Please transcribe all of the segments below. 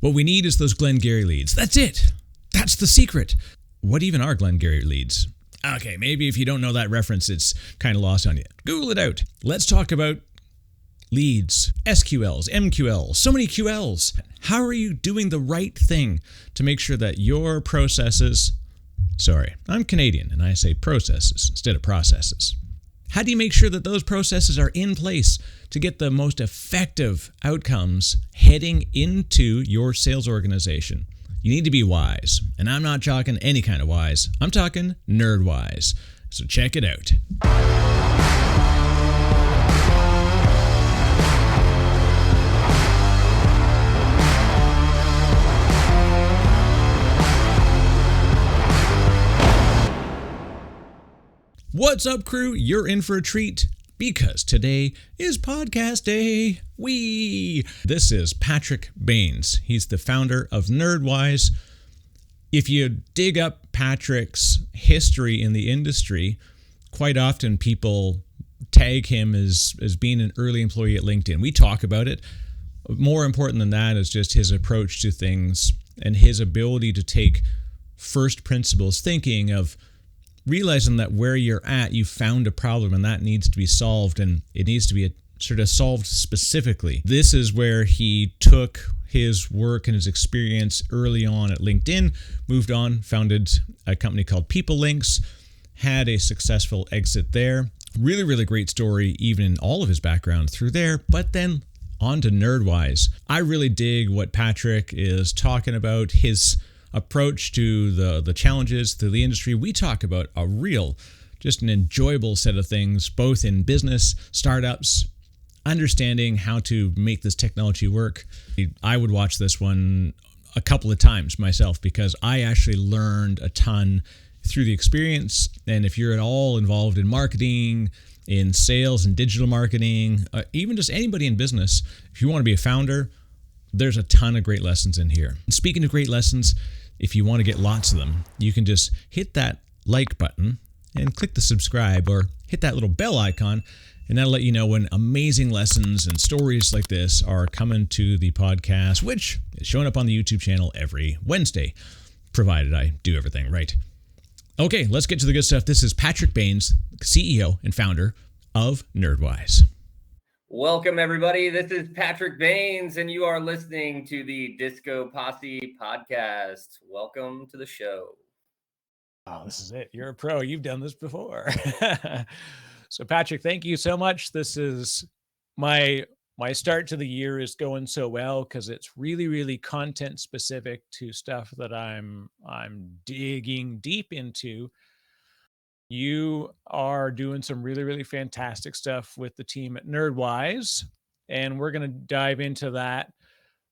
What we need is those Glengarry leads. That's it. That's the secret. What even are Glengarry leads? Okay, maybe if you don't know that reference, it's kind of lost on you. Google it out. Let's talk about leads, SQLs, MQLs, so many QLs. How are you doing the right thing to make sure that your processes... Sorry, I'm Canadian and I say processes instead of processes. How do you make sure that those processes are in place to get the most effective outcomes heading into your sales organization? You need to be wise. And I'm not talking any kind of wise. I'm talking Nerdwise. So check it out. What's up, crew? You're in for a treat because today is podcast day. This is Patrick Baynes. He's the founder of Nerdwise. If you dig up Patrick's history in the industry, quite often people tag him as being an early employee at LinkedIn. We talk about it. More important than that is just his approach to things and his ability to take first principles thinking of realizing that where you're at, you found a problem and that needs to be solved, and it needs to be sort of solved specifically. This is where he took his work and his experience early on at LinkedIn, moved on, founded a company called People Links, had a successful exit there. Really, really great story, even in all of his background through there, but then on to Nerdwise. I really dig what Patrick is talking about, his approach to the challenges to the industry. We talk about a real, just an enjoyable set of things, both in business, startups, understanding how to make this technology work. I would watch this one a couple of times myself because I actually learned a ton through the experience. And if you're at all involved in marketing, in sales and digital marketing, even just anybody in business, if you want to be a founder, there's a ton of great lessons in here. And speaking of great lessons, if you want to get lots of them, you can just hit that like button and click the subscribe or hit that little bell icon, and that'll let you know when amazing lessons and stories like this are coming to the podcast, which is showing up on the YouTube channel every Wednesday, provided I do everything right. Okay, let's get to the good stuff. This is Patrick Baynes, CEO and founder of Nerdwise. Welcome, everybody. This is Patrick Baynes, and you are listening to the DiscoPosse podcast. Welcome to the show. Oh, this is it. You're a pro. You've done this before. So, Patrick, thank you so much. This is my start to the year is going so well because it's really, really content specific to stuff that I'm digging deep into. You are doing some really, really fantastic stuff with the team at Nerdwise, and we're going to dive into that.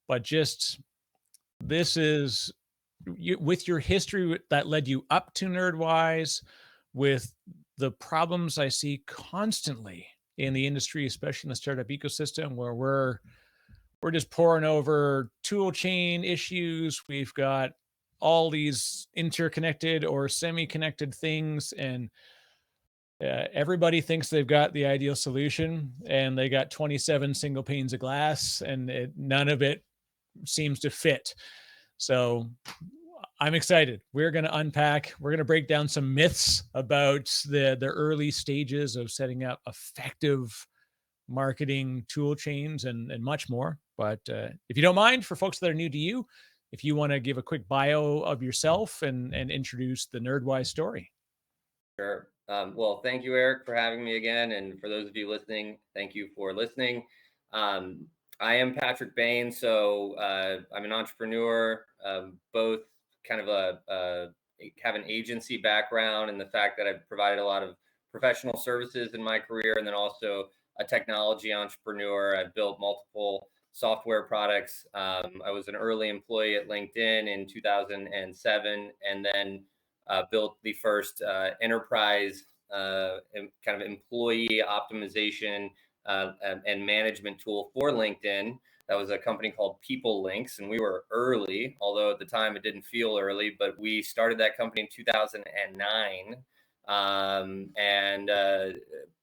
But just this is with your history that led you up to Nerdwise, with the problems I see constantly in the industry, especially in the startup ecosystem, where we're just pouring over tool chain issues. We've got all these interconnected or semi-connected things, and everybody thinks they've got the ideal solution, and they got 27 single panes of glass, and none of it seems to fit. So I'm excited. We're going to unpack, we're going to break down some myths about the early stages of setting up effective marketing tool chains and much more. But if you don't mind, for folks that are new to you, if you want to give a quick bio of yourself and introduce the Nerdwise story. Sure. Well, thank you, Eric, for having me again. And for those of you listening, thank you for listening. I am Patrick Baynes. So I'm an entrepreneur, both kind of have an agency background, and the fact that I've provided a lot of professional services in my career, and then also a technology entrepreneur. I've built multiple software products. I was an early employee at LinkedIn in 2007, and then built the first enterprise kind of employee optimization and management tool for LinkedIn. That was a company called People Links, and we were early, although at the time it didn't feel early, but we started that company in 2009.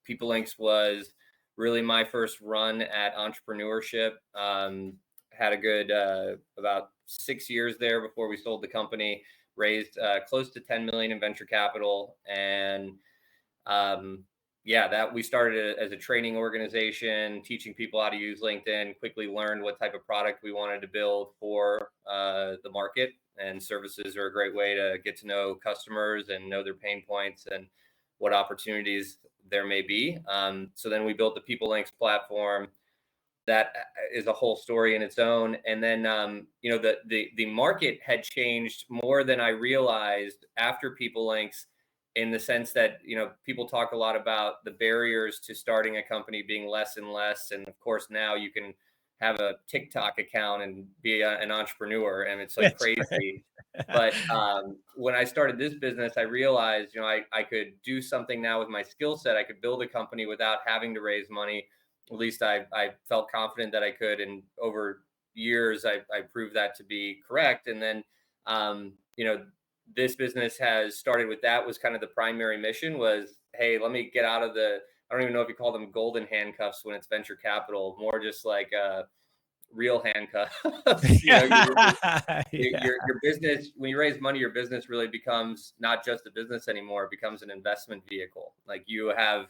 People Links was really my first run at entrepreneurship. had a good about 6 years there before we sold the company. Raised close to 10 million in venture capital, and yeah, that we started as a training organization, teaching people how to use LinkedIn. Quickly learned what type of product we wanted to build for the market, and services are a great way to get to know customers and know their pain points and what opportunities there may be. So then we built the People Links platform. That is a whole story in its own. And then, the market had changed more than I realized after People Links, in the sense that, people talk a lot about the barriers to starting a company being less and less. And of course, now you can have a TikTok account and be an entrepreneur, and it's like That's right. crazy. But when I started this business, I realized, I could do something now with my skill set. I could build a company without having to raise money. At least I felt confident that I could. And over years, I proved that to be correct. And then, this business has started with that was kind of the primary mission was, hey, let me get out of I don't even know if you call them golden handcuffs when it's venture capital, more just like real handcuffs. Your business, when you raise money, your business really becomes not just a business anymore. It becomes an investment vehicle. Like you have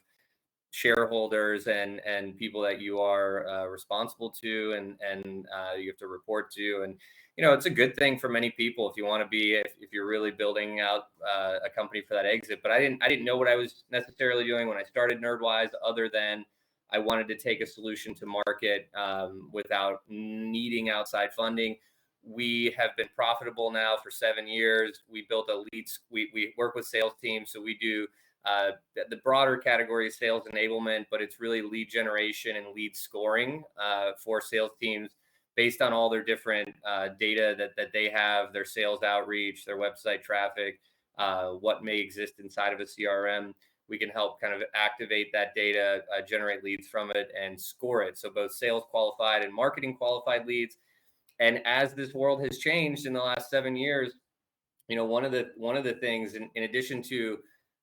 shareholders and people that you are responsible to, and you have to report to. And it's a good thing for many people if you want to be, if you're really building out a company for that exit. But I didn't know what I was necessarily doing when I started Nerdwise, other than I wanted to take a solution to market without needing outside funding. We have been profitable now for 7 years. We built a leads. We work with sales teams, so we do the broader category is sales enablement, but it's really lead generation and lead scoring for sales teams based on all their different data that they have, their sales outreach, their website traffic, what may exist inside of a CRM. We can help kind of activate that data, generate leads from it, and score it. So both sales qualified and marketing qualified leads. And as this world has changed in the last 7 years, one of the things, in addition to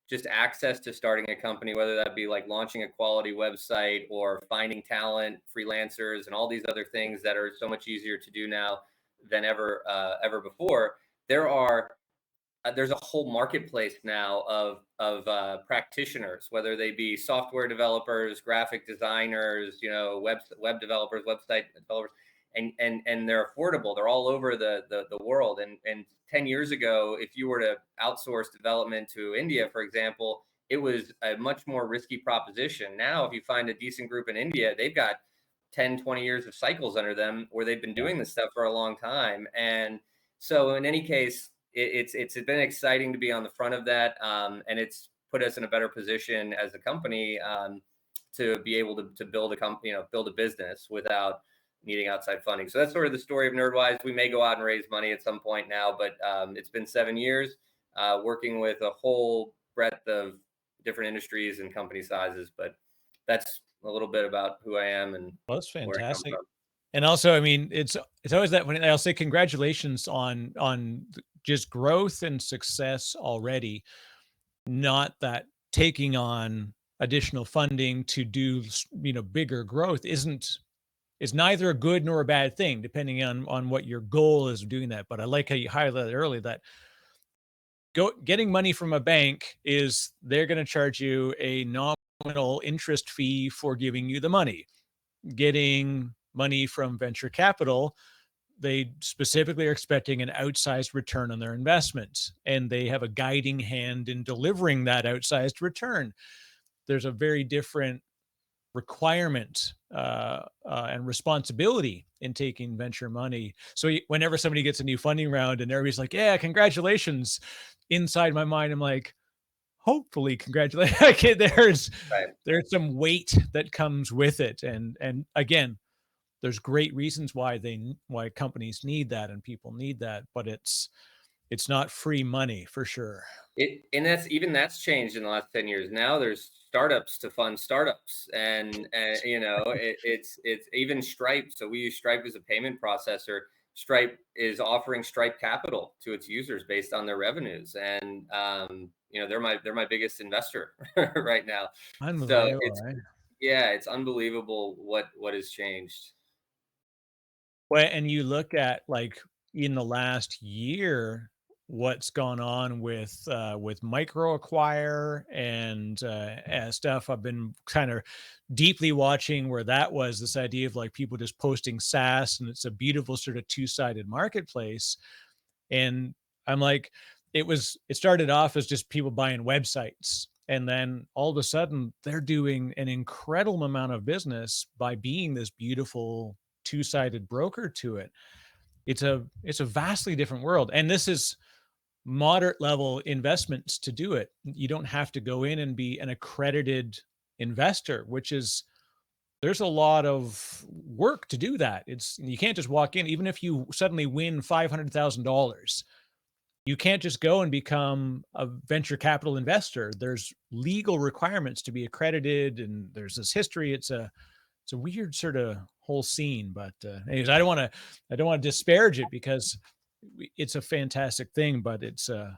just access to starting a company, whether that be like launching a quality website or finding talent, freelancers, and all these other things that are so much easier to do now than ever before. There's a whole marketplace now of practitioners, whether they be software developers, graphic designers, web developers, website developers, and they're affordable. They're all over the world. And 10 years ago, if you were to outsource development to India, for example, it was a much more risky proposition. Now, if you find a decent group in India, they've got 10, 20 years of cycles under them where they've been doing this stuff for a long time. And so in any case, it's been exciting to be on the front of that. And it's put us in a better position as a company to be able to build a company, build a business without needing outside funding. So that's sort of the story of Nerdwise. We may go out and raise money at some point now, but it's been 7 years working with a whole breadth of different industries and company sizes. But that's a little bit about who I am and that's fantastic. Where I come from. And also, I mean, it's always that when I'll say congratulations on just growth and success already, not that taking on additional funding to do, bigger growth is neither a good nor a bad thing, depending on what your goal is of doing that. But I like how you highlighted earlier that getting money from a bank is they're going to charge you a nominal interest fee for giving you the money. Getting money from venture capital, they specifically are expecting an outsized return on their investment, and they have a guiding hand in delivering that outsized return. There's a very different requirement and responsibility in taking venture money. So whenever somebody gets a new funding round and everybody's like, yeah, congratulations, inside my mind, I'm like, hopefully congratulations. Okay, there's some weight that comes with it. And again, there's great reasons why companies need that and people need that, but it's not free money for sure. That's changed in the last 10 years. Now there's startups to fund startups, and it's even Stripe. So we use Stripe as a payment processor. Stripe is offering Stripe Capital to its users based on their revenues, and they're my biggest investor right now. So it's unbelievable what has changed. Well, and you look at like in the last year, what's gone on with micro acquire and stuff. I've been kind of deeply watching where that was this idea of like people just posting SaaS, and it's a beautiful sort of two-sided marketplace. And I'm like, it started off as just people buying websites. And then all of a sudden they're doing an incredible amount of business by being this beautiful two-sided broker to it. It's a vastly different world. And this is moderate level investments to do it. You don't have to go in and be an accredited investor, which is there's a lot of work to do that. It's you can't just walk in, even if you suddenly win $500,000. You can't just go and become a venture capital investor. There's legal requirements to be accredited, and there's this history. It's a weird sort of whole scene. But anyways, I don't want to disparage it because it's a fantastic thing, but it's an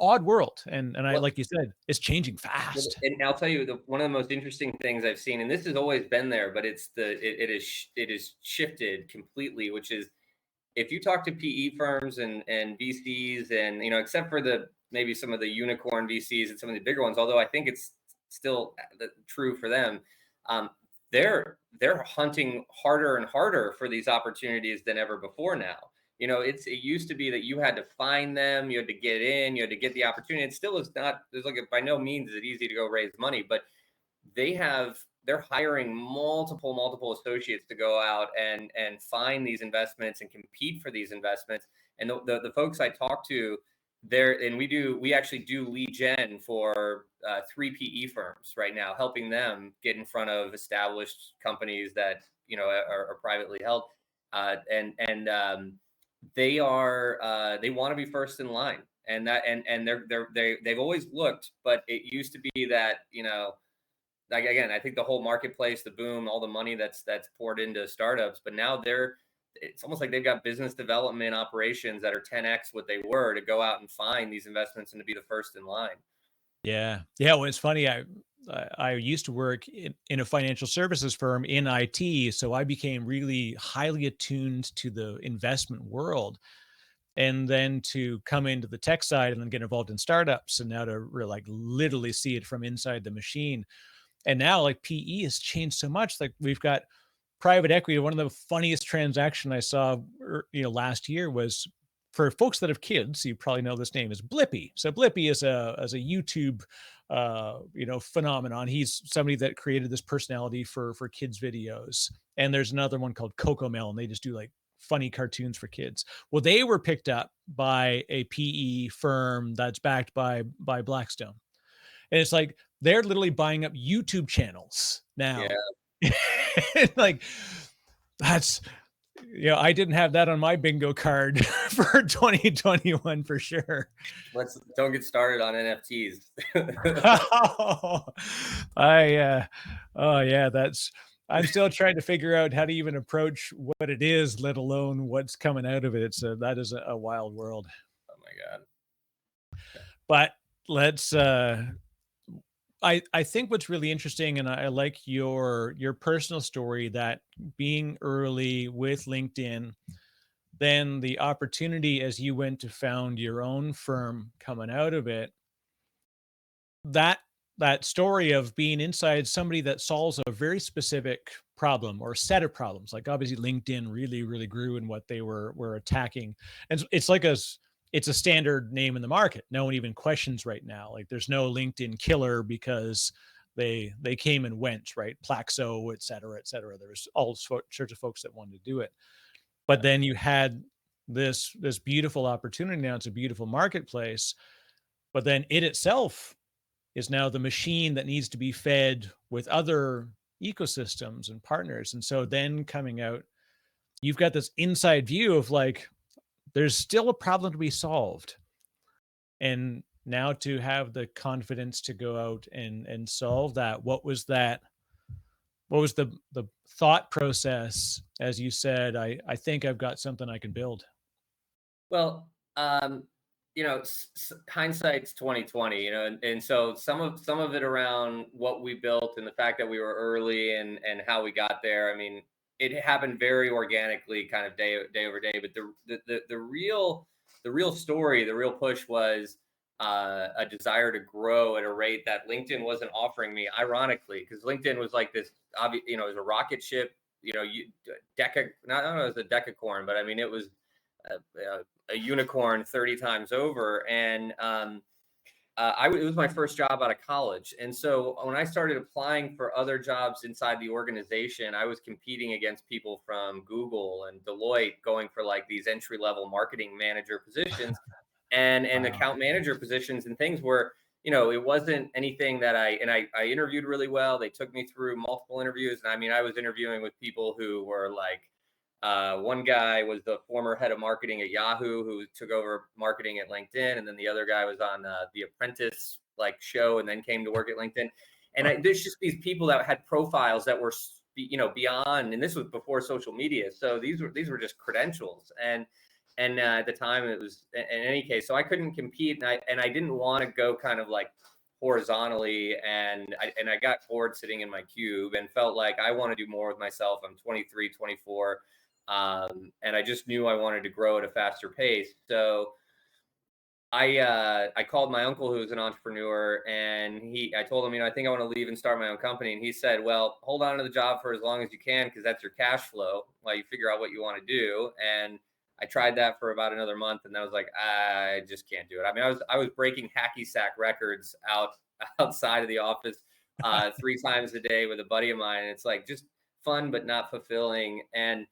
odd world, and I Well, like you said, it's changing fast. and I'll tell you, one of the most interesting things I've seen, and this has always been there, but it is shifted completely, which is if you talk to PE firms and VCs, and except for the maybe some of the unicorn VCs and some of the bigger ones, although I think it's still true for them, um, they're hunting harder and harder for these opportunities than ever before now. It used to be that you had to find them, you had to get in, you had to get the opportunity. It still is not. There's like by no means is it easy to go raise money, but they're hiring multiple associates to go out and find these investments and compete for these investments. And the folks I talk to there, and we actually do lead gen for 3 PE firms right now, helping them get in front of established companies that are privately held, and they want to be first in line, and they've always looked, but it used to be that like again, I think the whole marketplace, the boom, all the money that's poured into startups, but now it's almost like they've got business development operations that are 10x what they were to go out and find these investments and to be the first in line. Yeah. Yeah. Well, it's funny. I used to work in a financial services firm in IT. So I became really highly attuned to the investment world. And then to come into the tech side and then get involved in startups, and now to like literally see it from inside the machine. And now like PE has changed so much. Like we've got private equity. One of the funniest transaction I saw, last year was for folks that have kids. You probably know this name is Blippy. So Blippy is a YouTube, phenomenon. He's somebody that created this personality for kids videos. And there's another one called Cocomel, and they just do like funny cartoons for kids. Well, they were picked up by a PE firm that's backed by Blackstone. And it's like they're literally buying up YouTube channels now. Yeah. Like that's I didn't have that on my bingo card for 2021 for sure. Don't get started on NFTs. Oh yeah, I'm still trying to figure out how to even approach what it is, let alone what's coming out of it. That is a wild world. Oh my God. But let's I think what's really interesting, and I like your personal story, that being early with LinkedIn, then the opportunity as you went to found your own firm coming out of it, that story of being inside somebody that solves a very specific problem or set of problems. Like obviously LinkedIn really grew in what they were attacking, and it's like it's a standard name in the market. No one even questions right now. Like there's no LinkedIn killer because they came and went, right? Plaxo, et cetera, et cetera. There's all sorts of folks that wanted to do it. But then you had this beautiful opportunity. Now it's a beautiful marketplace, but then it itself is now the machine that needs to be fed with other ecosystems and partners. And so then coming out, you've got this inside view of like, there's still a problem to be solved. And now to have the confidence to go out and solve that, what was the thought process as you said, I think I've got something I can build? Well, hindsight's 2020, and so some of it around what we built and the fact that we were early and how we got there. I mean, it happened very organically, kind of day over day. But the real story, the real push was a desire to grow at a rate that LinkedIn wasn't offering me. Ironically, because LinkedIn was like this, obvious, it was a rocket ship. I don't know, it was a decacorn, but I mean, it was a unicorn 30 times over. And it was my first job out of college. And so when I started applying for other jobs inside the organization, I was competing against people from Google and Deloitte, going for like these entry-level marketing manager positions and Wow. account manager positions and things where, it wasn't anything that I interviewed really well. They took me through multiple interviews. And I mean, I was interviewing with people who were like, one guy was the former head of marketing at Yahoo, who took over marketing at LinkedIn, and then the other guy was on the Apprentice show, and then came to work at LinkedIn. And there's just these people that had profiles that were beyond, and this was before social media, so these were just credentials. And at the time, it was, in any case, so I couldn't compete, and I didn't want to go kind of like horizontally, and I got bored sitting in my cube and felt like I want to do more with myself. I'm 23, 24. And I just knew I wanted to grow at a faster pace. So I called my uncle, who's an entrepreneur, and I told him, I think I want to leave and start my own company. And he said, well, hold on to the job for as long as you can, because that's your cash flow while you figure out what you want to do. And I tried that for about another month, and I was like, I just can't do it. I mean, I was breaking hacky sack records outside of the office 3 times a day with a buddy of mine. And it's like just fun, but not fulfilling. And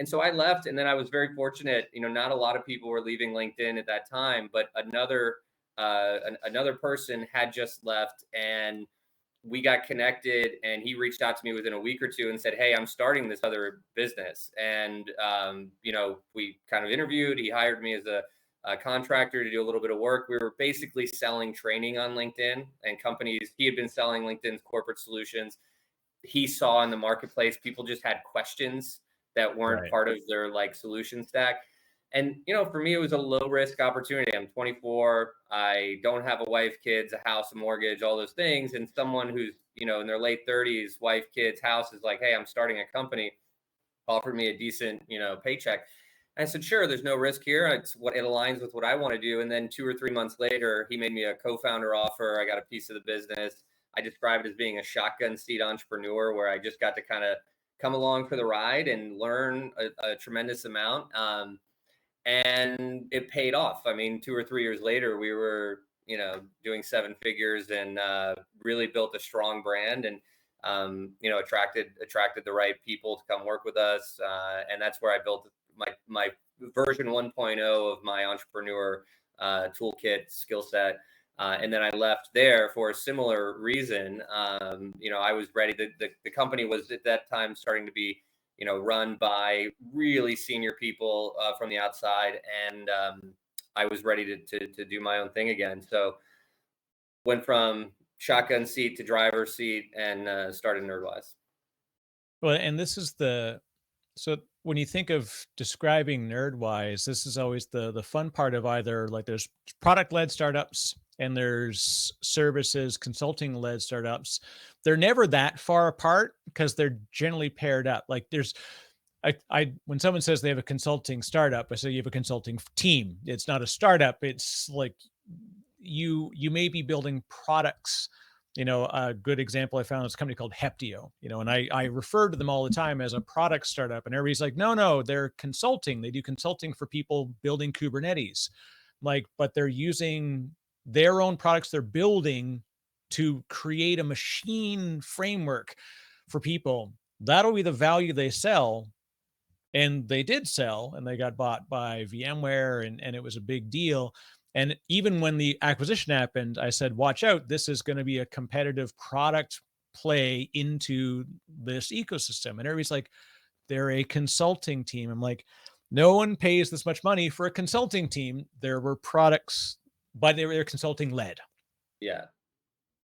so I left, and then I was very fortunate. Not a lot of people were leaving LinkedIn at that time, but another person had just left, and we got connected. And he reached out to me within a week or two and said, "Hey, I'm starting this other business." And we kind of interviewed. He hired me as a contractor to do a little bit of work. We were basically selling training on LinkedIn and companies. He had been selling LinkedIn's corporate solutions. He saw in the marketplace people just had questions that weren't part of their solution stack. And, for me, it was a low risk opportunity. I'm 24. I don't have a wife, kids, a house, a mortgage, all those things. And someone who's, in their late 30s, wife, kids, house, is like, hey, I'm starting a company, offered me a decent, paycheck. And I said, sure, there's no risk here. It aligns with what I want to do. And then 2 or 3 months later, he made me a co-founder offer. I got a piece of the business. I described it as being a shotgun seat entrepreneur, where I just got to kind of come along for the ride and learn a tremendous amount. And it paid off. I mean, 2 or 3 years later, we were, doing 7 figures, and really built a strong brand, and, attracted the right people to come work with us. And that's where I built my version 1.0 of my entrepreneur toolkit skill set. And then I left there for a similar reason. I was ready. The company was at that time starting to be, run by really senior people from the outside, and I was ready to do my own thing again. So went from shotgun seat to driver's seat, and started Nerdwise. Well, and this is so when you think of describing Nerdwise, this is always the fun part of either there's product-led startups and there's services consulting-led startups. They're never that far apart because they're generally paired up. When someone says they have a consulting startup, I say you have a consulting team. It's not a startup. It's like you may be building products. A good example I found is a company called Heptio, and I refer to them all the time as a product startup, and everybody's like, no, they're consulting. They do consulting for people building Kubernetes, but they're using their own products they're building to create a machine framework for people. That'll be the value they sell. And they did sell, and they got bought by VMware, and it was a big deal. And even when the acquisition happened, I said, watch out, this is going to be a competitive product play into this ecosystem. And everybody's like, they're a consulting team. I'm like, no one pays this much money for a consulting team. There were products, but they're consulting led. Yeah.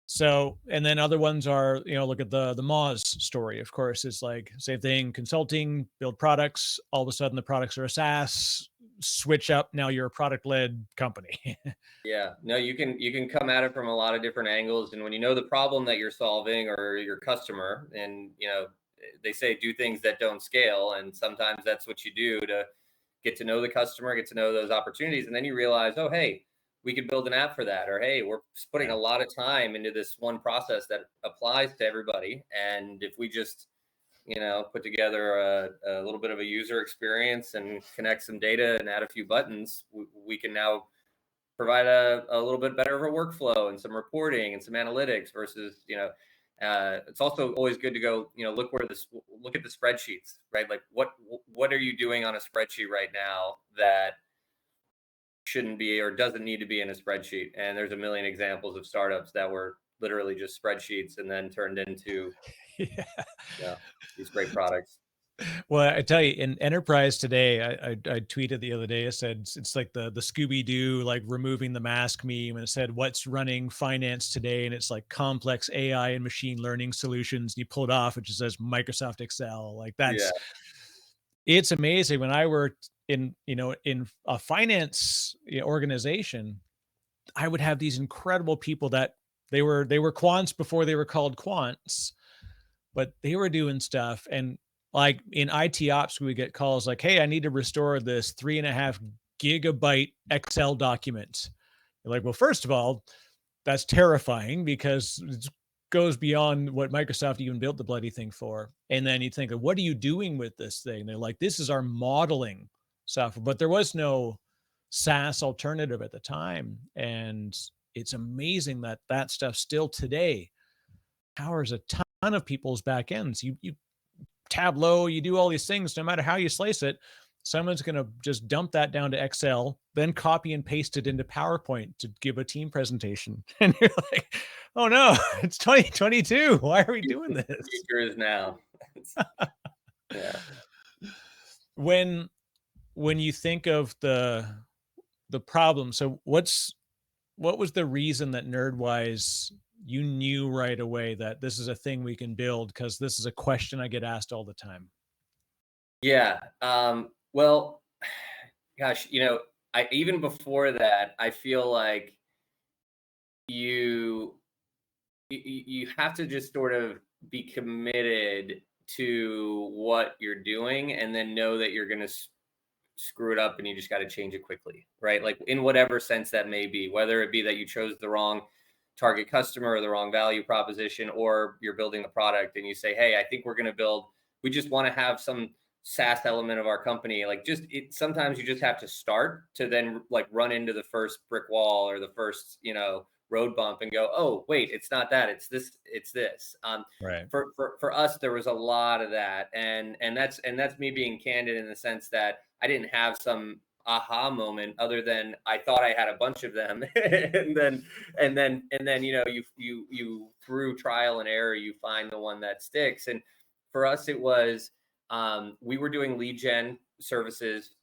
So, and then other ones are, look at the Moz story, of course. It's like same thing, consulting, build products. All of a sudden the products are a SaaS, switch up. Now you're a product-led company. Yeah, no, you can come at it from a lot of different angles. And when you know the problem that you're solving or your customer, and, they say do things that don't scale. And sometimes that's what you do to get to know the customer, get to know those opportunities. And then you realize, oh, hey, we could build an app for that. Or, hey, we're putting a lot of time into this one process that applies to everybody. And if we just, put together a little bit of a user experience and connect some data and add a few buttons, we can now provide a little bit better of a workflow and some reporting and some analytics versus, it's also always good to go, look at the spreadsheets, right? Like what are you doing on a spreadsheet right now that shouldn't be or doesn't need to be in a spreadsheet? And there's a million examples of startups that were literally just spreadsheets and then turned into these great products. Well, I tell you, in enterprise today, I tweeted the other day. I said it's like the Scooby Doo, like removing the mask meme, and it said what's running finance today, and it's like complex AI and machine learning solutions. And you pull it off, it just says Microsoft Excel. Like it's amazing. When I worked in a finance organization, I would have these incredible people that they were quants before they were called quants, but they were doing stuff. And like in IT ops, we get calls like, hey, I need to restore this 3.5 gigabyte Excel document. You're like, well, first of all, that's terrifying because it goes beyond what Microsoft even built the bloody thing for. And then you think, what are you doing with this thing? They're like, this is our modeling software. But there was no SaaS alternative at the time. And it's amazing that that stuff still today powers a ton of people's back ends. You Tableau, you do all these things, no matter how you slice it, someone's going to just dump that down to Excel, then copy and paste it into PowerPoint to give a team presentation. And you're like, oh no, it's 2022. Why are we doing this? The future is now. Yeah. When you think of the problem, so what was the reason that Nerdwise, you knew right away that this is a thing we can build? Because this is a question I get asked all the time. Yeah. Well, gosh, even before that, I feel like you have to just sort of be committed to what you're doing and then know that you're going to screw it up and you just got to change it quickly, right? Like in whatever sense that may be, whether it be that you chose the wrong target customer or the wrong value proposition, or you're building a product and you say, hey, I think we just want to have some SaaS element of our company. Like sometimes you just have to start to then like run into the first brick wall or the first, road bump and go, oh, wait, it's not that, it's this. Right. For us, there was a lot of that. And that's me being candid in the sense that I didn't have some aha moment other than I thought I had a bunch of them. and then, you through trial and error, you find the one that sticks. And for us, it was, we were doing lead gen services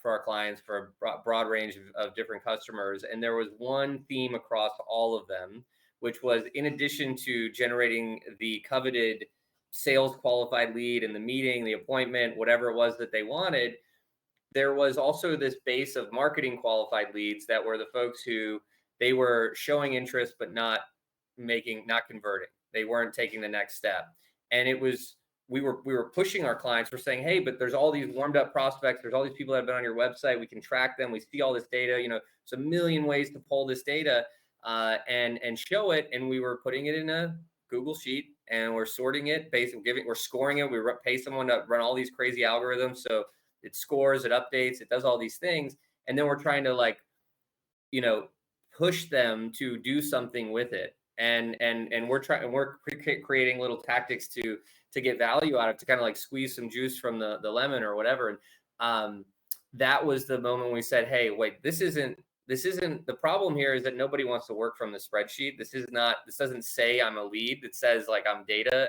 for our clients for a broad range of different customers. And there was one theme across all of them, which was in addition to generating the coveted sales qualified lead in the meeting, the appointment, whatever it was that they wanted, there was also this base of marketing qualified leads that were the folks who they were showing interest, but not converting. They weren't taking the next step. And it was, we were pushing our clients. We're saying, hey, but there's all these warmed up prospects. There's all these people that have been on your website. We can track them. We see all this data. It's a million ways to pull this data and show it. And we were putting it in a Google sheet and we're sorting it, we're scoring it. We pay someone to run all these crazy algorithms. So it scores, it updates, it does all these things. And then we're trying to push them to do something with it. And we're creating little tactics to get value out of, to kind of like squeeze some juice from the lemon or whatever. And that was the moment we said, hey, wait, this isn't the problem here, is that nobody wants to work from the spreadsheet. This doesn't say I'm a lead. It says like I'm data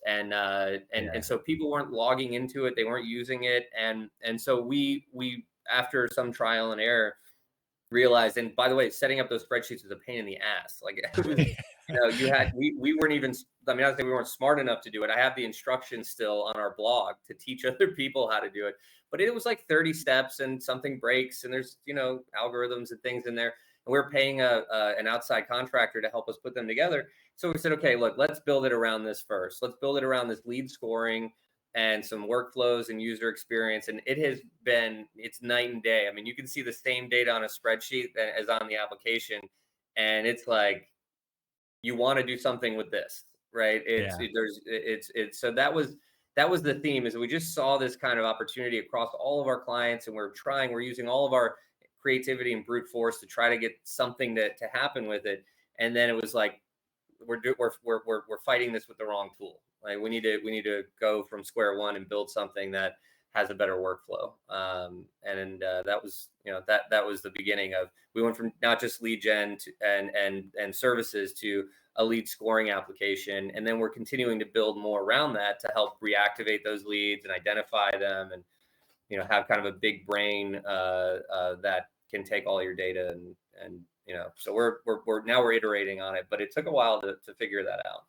and so people weren't logging into it. They weren't using it. And so we after some trial and error realized, and by the way, setting up those spreadsheets was a pain in the ass. Like it was, we weren't even, I mean, I think we weren't smart enough to do it. I have the instructions still on our blog to teach other people how to do it, but it was like 30 steps and something breaks and there's, algorithms and things in there. and we're paying an outside contractor to help us put them together. So we said, okay, look, let's build it around this first. Let's build it around this lead scoring and some workflows and user experience. And it's night and day. I mean, you can see the same data on a spreadsheet as on the application. And it's like, you want to do something with this, right? So that was the theme, is we just saw this kind of opportunity across all of our clients, and we're using all of our creativity and brute force to try to get something to happen with it. And then it was like, we're fighting this with the wrong tool. Like we need to go from square one and build something that has a better workflow. That was, that was the beginning of, we went from not just lead gen and services to a lead scoring application. And then we're continuing to build more around that to help reactivate those leads and identify them, and, have kind of a big brain that can take all your data and so we're iterating on it, but it took a while to figure that out.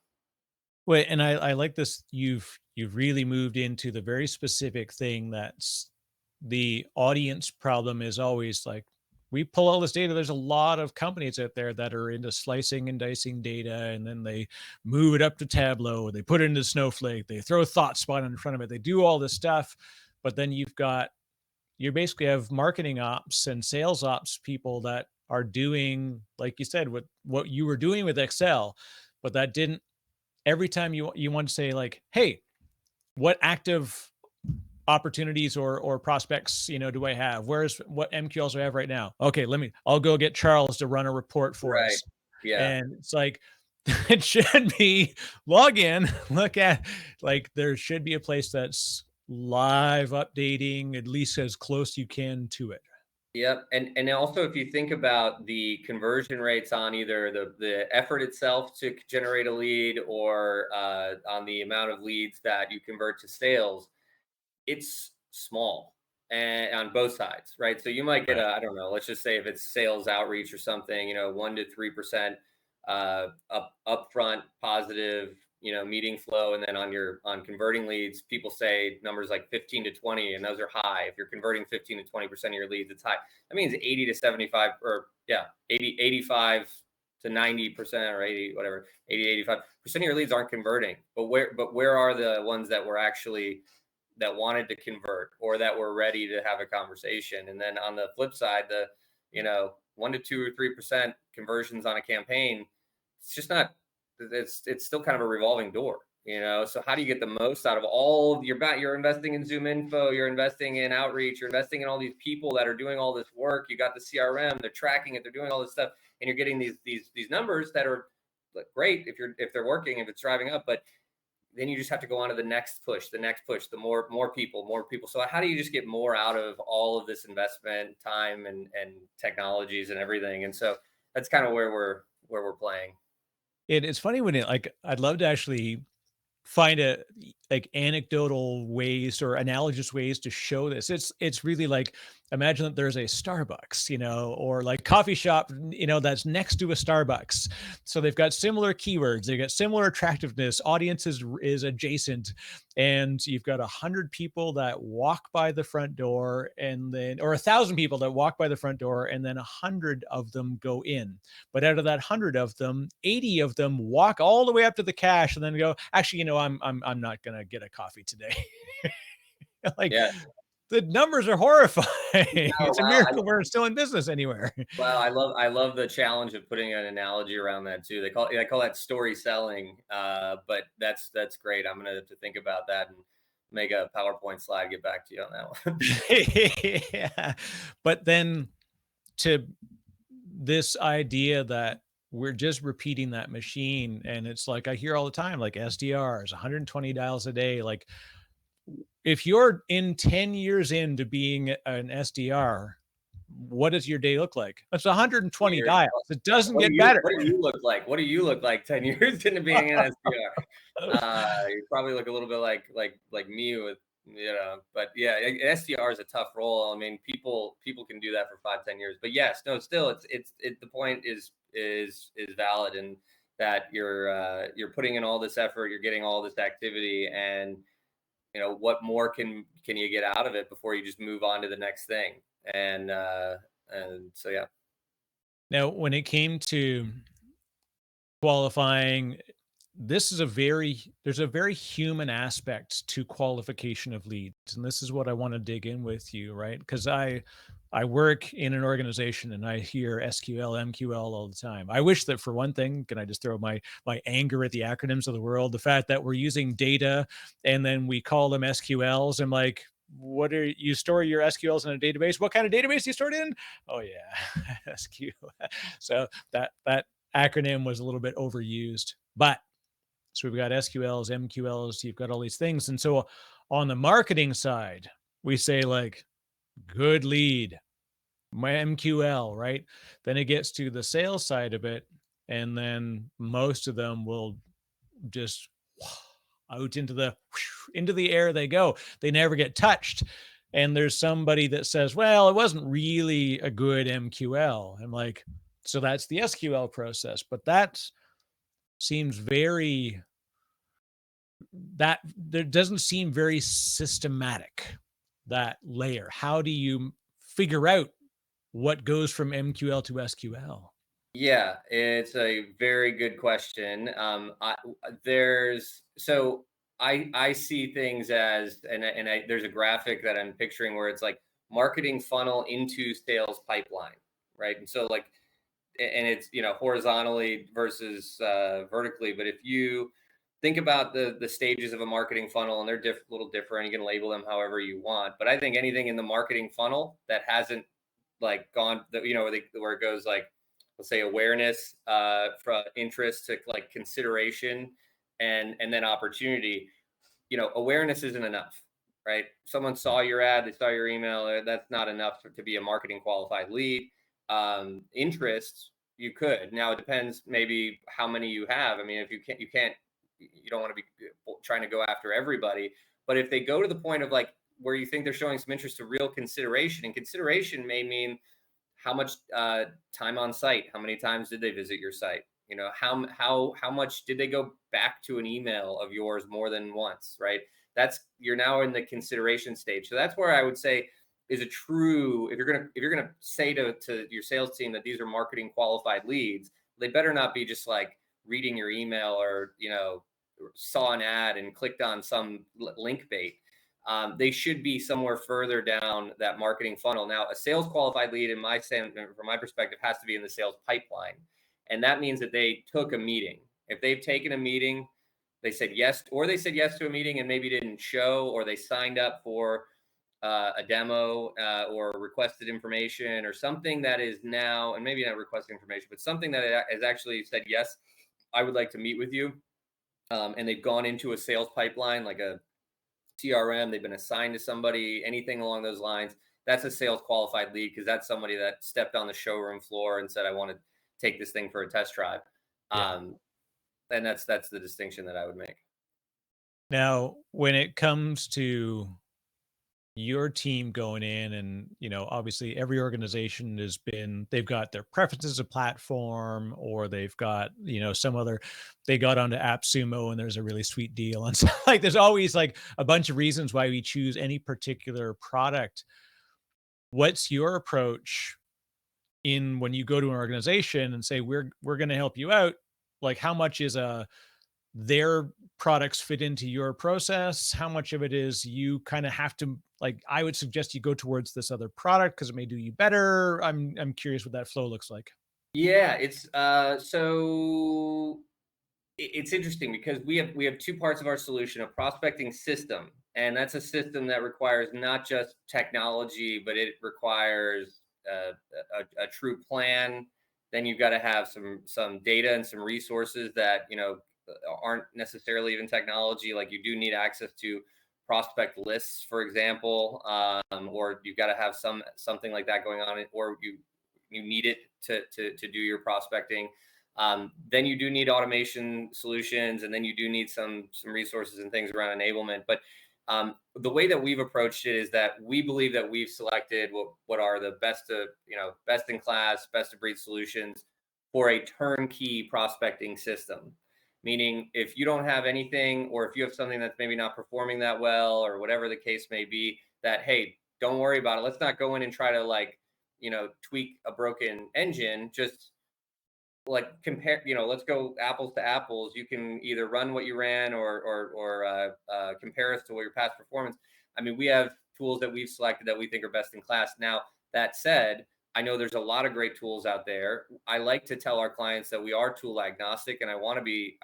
Wait, and I like this. You've really moved into the very specific thing that's the audience problem is always like, we pull all this data. There's a lot of companies out there that are into slicing and dicing data, and then they move it up to Tableau, they put it into Snowflake, they throw ThoughtSpot in front of it, they do all this stuff. But then you basically have marketing ops and sales ops people that are doing, like you said, what you were doing with Excel, but that didn't, every time you want to say like, hey, what active opportunities or prospects, do I have? What MQLs do I have right now? Okay, I'll go get Charles to run a report for us. Yeah. And it's like, it should be log in, look at, like, there should be a place that's live updating, at least as close you can to it. Yep. And also, if you think about the conversion rates on either the effort itself to generate a lead, or on the amount of leads that you convert to sales, it's small, and on both sides, right? So you might get I don't know, let's just say if it's sales outreach or something, 1 to 3% upfront positive, meeting flow. And then on converting leads, people say numbers like 15 to 20, and those are high. If you're converting 15 to 20% of your leads, it's high. That means 80 to 75, or 85 to 90%, or 80, whatever, 80 to 85% of your leads aren't converting. But where are the ones that wanted to convert, or that were ready to have a conversation? And then on the flip side, the 1 to 2 or 3% conversions on a campaign, it's just not, it's still kind of a revolving door, so how do you get the most out of all of you're investing in Zoom Info, you're investing in outreach, you're investing in all these people that are doing all this work, you got the CRM, they're tracking it, they're doing all this stuff, and you're getting these numbers that are great if they're working, if it's driving up, but then you just have to go on to the next push, the more people. So how do you just get more out of all of this investment, time, and technologies and everything? And so that's kind of where we're playing. It's funny when I'd love to actually find anecdotal ways or analogous ways to show this. It's really like, imagine that there's a Starbucks, or like coffee shop, that's next to a Starbucks. So they've got similar keywords, they got similar attractiveness, audience is adjacent, and you've got 100 people that walk by the front door, or 1,000 people that walk by the front door, and then 100 of them go in. But out of that 100 of them, 80 of them walk all the way up to the cash and then go, actually, I'm not gonna get a coffee today. Like, yeah. The numbers are horrifying. It's a Wow. miracle we're still in business anywhere. Wow, I love the challenge of putting an analogy around that too. They call that story selling. But that's great. I'm gonna have to think about that and make a PowerPoint slide. Get back to you on that one. Yeah. But then to this idea that we're just repeating that machine, and it's like I hear all the time, like SDRs, 120 dials a day. Like, if you're 10 years into being an SDR, what does your day look like? It's 120 dials. It doesn't get better. What do you look like? What do you look like 10 years into being an SDR? You probably look a little bit like me with, but yeah, an SDR is a tough role. I mean, people can do that for 5-10 years, but yes, no, still it's the point is valid, and that you're putting in all this effort, you're getting all this activity, and what more can you get out of it before you just move on to the next thing? And so, yeah. Now, when it came to qualifying, there's a very human aspect to qualification of leads, and this is what I want to dig in with you, right? Because I work in an organization and I hear SQL, MQL all the time. I wish that, for one thing, can I just throw my anger at the acronyms of the world, the fact that we're using data and then we call them SQLs. I'm like, what are you store your SQLs in a database? What kind of database do you store it in? Oh yeah, SQL. So that acronym was a little bit overused, but so we've got SQLs, MQLs, you've got all these things. And so on the marketing side, we say like good lead, my MQL, right? Then it gets to the sales side of it. And then most of them will just out into the air they go. They never get touched. And there's somebody that says, well, it wasn't really a good MQL. I'm like, so that's the SQL process. But that seems very that there doesn't seem very systematic, that layer. How do you figure out what goes from MQL to SQL? Yeah, it's a very good question. There's so I see things as there's a graphic that I'm picturing where it's like marketing funnel into sales pipeline, right? And so like and it's horizontally versus vertically. But if you think about the stages of a marketing funnel, and they're little different, you can label them however you want. But I think anything in the marketing funnel that hasn't like gone, where it goes like, let's say awareness, from interest to like consideration, and then opportunity. Awareness isn't enough, right? Someone saw your ad, they saw your email. That's not enough to be a marketing qualified lead. Interest, you could. Now it depends maybe how many you have. I mean, if you don't want to be trying to go after everybody. But if they go to the point of like where you think they're showing some interest to real consideration, and consideration may mean how much time on site, how many times did they visit your site, how much did they go back to an email of yours more than once, right? You're now in the consideration stage. So that's where I would say is a true, if you're gonna say to your sales team that these are marketing qualified leads, they better not be just like reading your email or saw an ad and clicked on some link bait. They should be somewhere further down that marketing funnel. Now, a sales qualified lead, from my perspective, has to be in the sales pipeline. And that means that they took a meeting. If they've taken a meeting, they said yes to a meeting and maybe didn't show, or they signed up for a demo, or requested information, or something that is now, and maybe not requested information, but something that has actually said, yes, I would like to meet with you. And they've gone into a sales pipeline, like a CRM, they've been assigned to somebody, anything along those lines. That's a sales qualified lead, because that's somebody that stepped on the showroom floor and said, I want to take this thing for a test drive. Yeah. And that's the distinction that I would make. Now, when it comes to your team going in, and obviously every organization they've got their preferences of platform, or they've got they got onto AppSumo and there's a really sweet deal, and so like there's always like a bunch of reasons why we choose any particular product. What's your approach in when you go to an organization and say we're going to help you out? Like, how much is their products fit into your process? How much of it is you kind of have to, like, I would suggest you go towards this other product because it may do you better. I'm curious what that flow looks like. Yeah, it's interesting because we have two parts of our solution: a prospecting system, and that's a system that requires not just technology, but it requires a true plan. Then you've got to have some data and some resources that aren't necessarily even technology. Like, you do need access to prospect lists, for example, or you've got to have something like that going on, or you need it to do your prospecting. Then you do need automation solutions, and then you do need some resources and things around enablement. But the way that we've approached it is that we believe that we've selected what are the best in class, best of breed solutions for a turnkey prospecting system. Meaning, if you don't have anything, or if you have something that's maybe not performing that well, or whatever the case may be, that, hey, don't worry about it. Let's not go in and try to like tweak a broken engine, just like compare, let's go apples to apples. You can either run what you ran or compare us to what your past performance. I mean, we have tools that we've selected that we think are best in class. Now, that said, I know there's a lot of great tools out there. I like to tell our clients that we are tool agnostic, and I want to be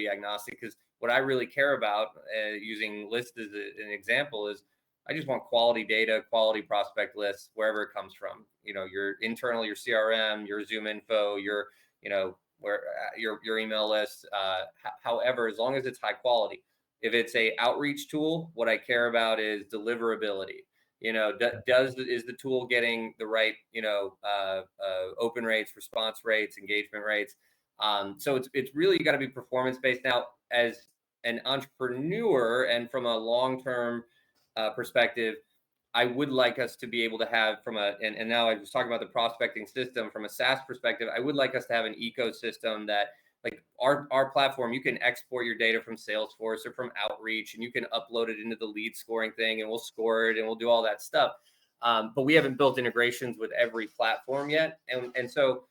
agnostic, because what I really care about, using lists as an example, is I just want quality data, quality prospect lists, wherever it comes from. Your internal, your CRM, your Zoom info, your where your email list. However, as long as it's high quality. If it's a outreach tool, what I care about is deliverability. Is the tool getting the right open rates, response rates, engagement rates? So it's really got to be performance based. Now, as an entrepreneur and from a long-term perspective, I would like us to be able to have and now I was talking about the prospecting system from a SaaS perspective. I would like us to have an ecosystem that, like our platform, you can export your data from Salesforce or from Outreach, and you can upload it into the lead scoring thing, and we'll score it and we'll do all that stuff. But we haven't built integrations with every platform yet. And so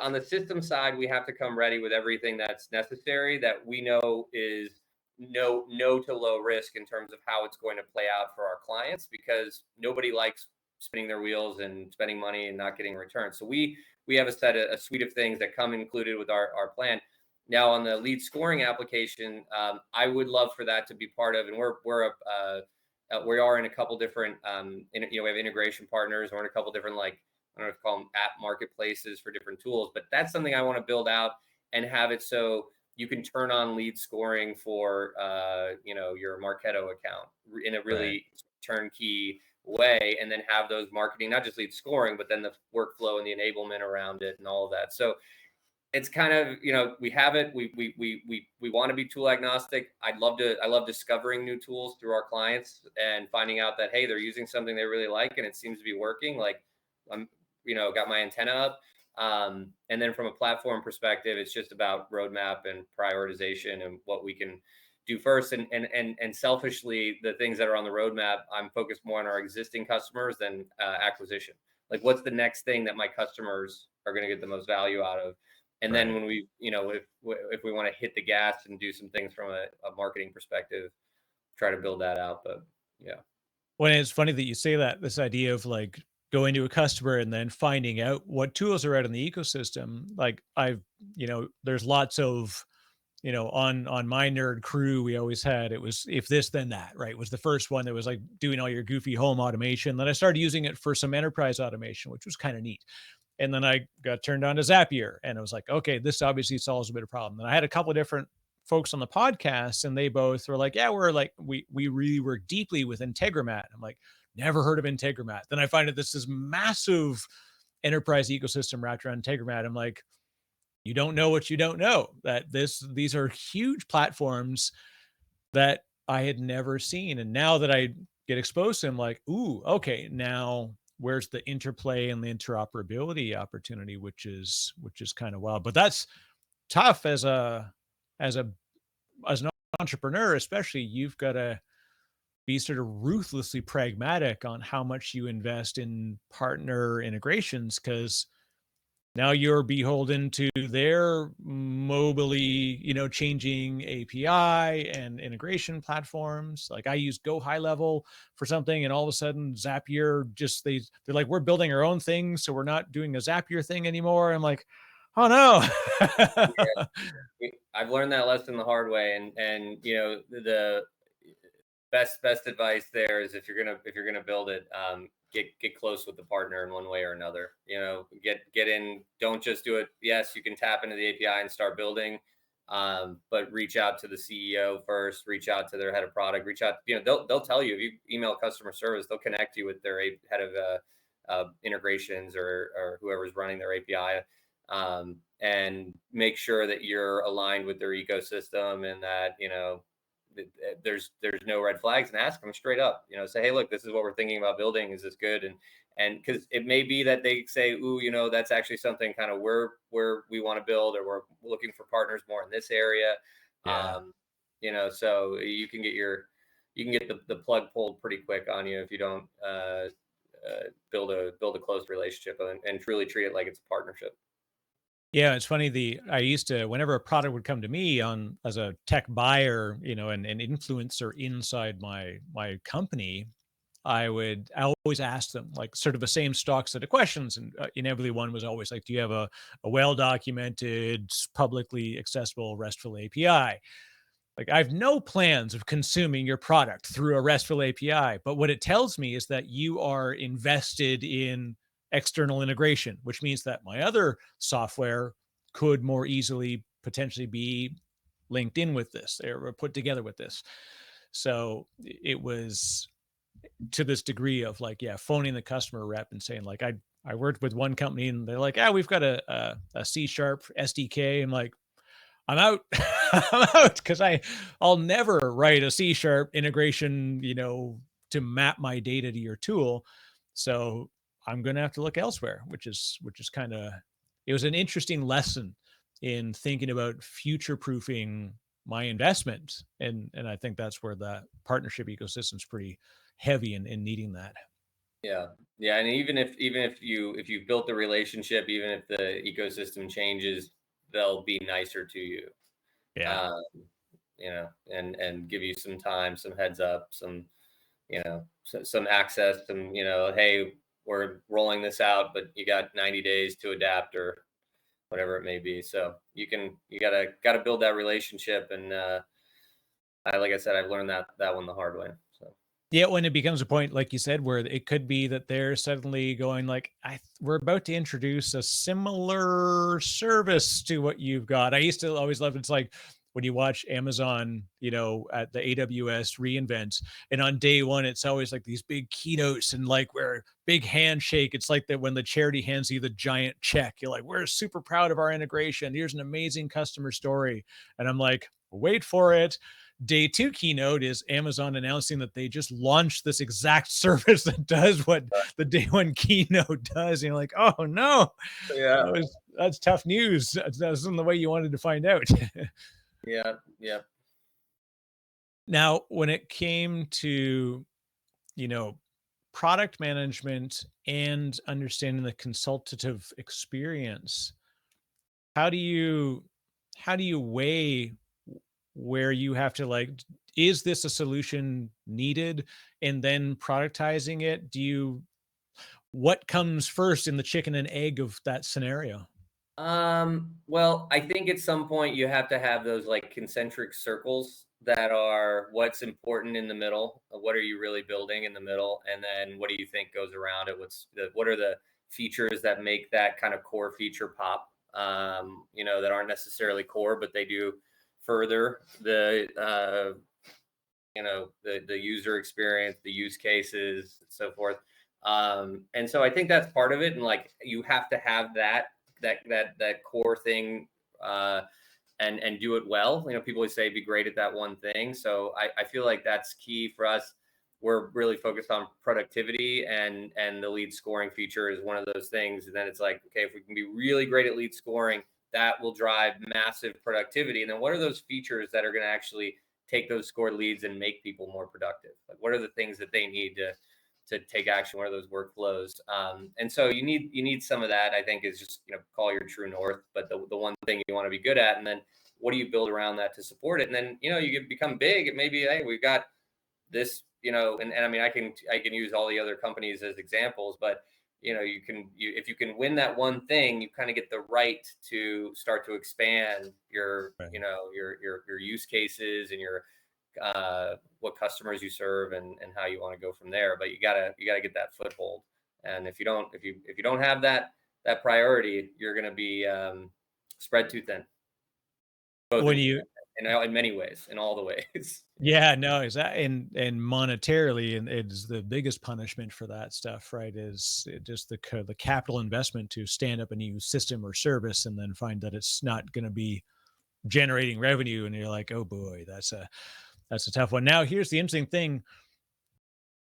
on the system side, we have to come ready with everything that's necessary that we know is no to low risk in terms of how it's going to play out for our clients, because nobody likes spinning their wheels and spending money and not getting returns. So we have a suite of things that come included with our plan. Now, on the lead scoring application, I would love for that to be part of, and we are in a couple different, we have integration partners. We're in a couple different, like, I don't know if you call them app marketplaces for different tools, but that's something I want to build out and have it so you can turn on lead scoring for, your Marketo account in a really turnkey way, and then have those marketing, not just lead scoring, but then the workflow and the enablement around it and all of that. So it's kind of, we have it. We want to be tool agnostic. I love discovering new tools through our clients and finding out that, hey, they're using something they really like and it seems to be working. Like, I'm, got my antenna up. And then from a platform perspective, it's just about roadmap and prioritization and what we can do first. And selfishly, the things that are on the roadmap, I'm focused more on our existing customers than acquisition. Like, what's the next thing that my customers are going to get the most value out of? And then when we, if we want to hit the gas and do some things from a marketing perspective, try to build that out. But yeah. Well, it's funny that you say that, this idea of like going to a customer and then finding out what tools are out in the ecosystem. Like there's lots of, on my nerd crew, we always had, it was if this, then that, right? It was the first one that was like doing all your goofy home automation. Then I started using it for some enterprise automation, which was kind of neat. And then I got turned on to Zapier, and I was like, okay, this obviously solves a bit of problem. And I had a couple of different folks on the podcast, and they both were like, yeah, we really work deeply with Integromat. I'm like, never heard of Integromat. Then I find that this is massive enterprise ecosystem wrapped around Integromat. I'm like, you don't know what you don't know. That these are huge platforms that I had never seen. And now that I get exposed to them, like, ooh, okay, now where's the interplay and the interoperability opportunity, which is kind of wild. But that's tough as an entrepreneur, especially. You've got to be sort of ruthlessly pragmatic on how much you invest in partner integrations, because now you're beholden to their mobily, changing API and integration platforms. Like, I use Go High Level for something, and all of a sudden Zapier they're like, we're building our own thing, so we're not doing a Zapier thing anymore. I'm like, oh no. Yeah. I've learned that lesson the hard way, and the best advice there is, if you're gonna build it, get close with the partner in one way or another. Get in. Don't just do it. Yes, you can tap into the API and start building, but reach out to the CEO first. Reach out to their head of product. Reach out. They'll tell you, if you email customer service, they'll connect you with their head of integrations or whoever's running their API, and make sure that you're aligned with their ecosystem, and that there's no red flags, and ask them straight up. Say, hey, look, this is what we're thinking about building. Is this good? And because it may be that they say, ooh, that's actually something kind of where we want to build, or we're looking for partners more in this area. Yeah. So you can get the plug pulled pretty quick on you if you don't build a close relationship and truly treat it like it's a partnership. Yeah, it's funny. I used to, whenever a product would come to me on as a tech buyer, and an influencer inside my company, I always ask them like sort of the same stock set of questions, and inevitably one was always like, "Do you have a well documented, publicly accessible RESTful API?" Like, I have no plans of consuming your product through a RESTful API, but what it tells me is that you are invested in external integration, which means that my other software could more easily potentially be linked in with this or put together with this. So it was to this degree of like, yeah, phoning the customer rep and saying like, I worked with one company and they're like, we've got a C# SDK. I'm like, I'm out. I'm out because I'll never write a C# integration, to map my data to your tool. So I'm going to have to look elsewhere, which is kind of, it was an interesting lesson in thinking about future proofing my investment. And I think that's where the partnership ecosystem is pretty heavy in needing that. Yeah. Yeah. And even if you've built the relationship, even if the ecosystem changes, they'll be nicer to you. Yeah. And give you some time, some heads up, some access, some, hey, we're rolling this out, but you got 90 days to adapt or whatever it may be. So you gotta build that relationship. And like I said, I've learned that one the hard way. So. Yeah, when it becomes a point, like you said, where it could be that they're suddenly going like, we're about to introduce a similar service to what you've got. I used to always love it. It's like when you watch Amazon, at the AWS reInvent, and on day one, it's always like these big keynotes and like where big handshake. It's like that when the charity hands you the giant check, you're like, we're super proud of our integration. Here's an amazing customer story. And I'm like, wait for it. Day two keynote is Amazon announcing that they just launched this exact service that does what the day one keynote does. And you're like, oh no, yeah, that's tough news. That wasn't the way you wanted to find out. Yeah. Now, when it came to, product management and understanding the consultative experience, how do you weigh where you have to like, is this a solution needed? And then productizing it, what comes first in the chicken and egg of that scenario? Well, I think at some point you have to have those like concentric circles that are what's important in the middle, what are you really building in the middle, and then what do you think goes around it? What are the features that make that kind of core feature pop? That aren't necessarily core, but they do further the the user experience, the use cases, and so forth. And so I think that's part of it. And like you have to have that core thing and do it well. People always say be great at that one thing. So I feel like that's key for us. We're really focused on productivity, and the lead scoring feature is one of those things. And then it's like, okay, if we can be really great at lead scoring, that will drive massive productivity. And then what are those features that are going to actually take those scored leads and make people more productive? Like, what are the things that they need to take action? What are those workflows? And so you need some of that, I think, is just, call your true north, but the one thing you want to be good at, and then what do you build around that to support it? And then, you can become big. It may be, hey, we've got this, and I mean, I can use all the other companies as examples, but if you can win that one thing, you kind of get the right to start to expand your, Right. your use cases and your, what customers you serve and how you want to go from there. But you gotta get that foothold. And if you don't have that priority, you're going to be spread too thin. In many ways, in all the ways. Yeah, no, is that and monetarily, and it's the biggest punishment for that stuff, right? Is just the capital investment to stand up a new system or service, and then find that it's not going to be generating revenue, and you're like, oh boy, that's a tough one. Now, here's the interesting thing.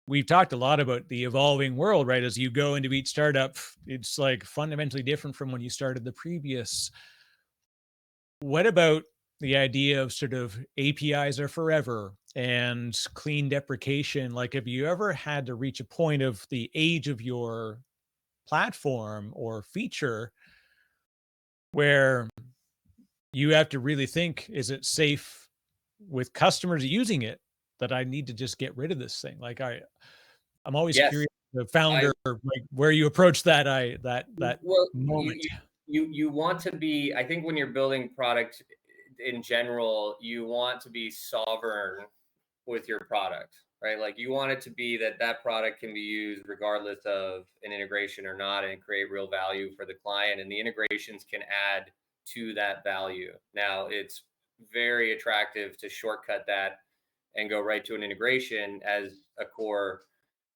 We've talked a lot about the evolving world, right? As you go into each startup, it's like fundamentally different from when you started the previous. What about the idea of sort of APIs are forever and clean deprecation, like have you ever had to reach a point of the age of your platform or feature where you have to really think, is it safe with customers using it that I need to just get rid of this thing? Like I'm always Yes. curious, the I founder, like where you approach that, that Well, moment. you want to be, I think when you're building product in general, you want to be sovereign with your product, right? Like you want it to be that that product can be used regardless of an integration or not and create real value for the client, and the integrations can add to that value. Now, it's very attractive to shortcut that and go right to an integration as a core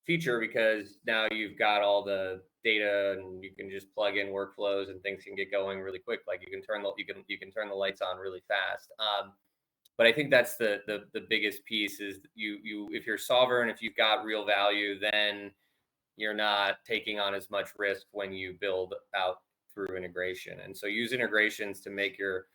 feature, because now you've got all the data and you can just plug in workflows and things can get going really quick. Like you can turn the lights on really fast. But I think that's the biggest piece is you if you're sovereign, if you've got real value, then you're not taking on as much risk when you build out through integration. And so use integrations to make your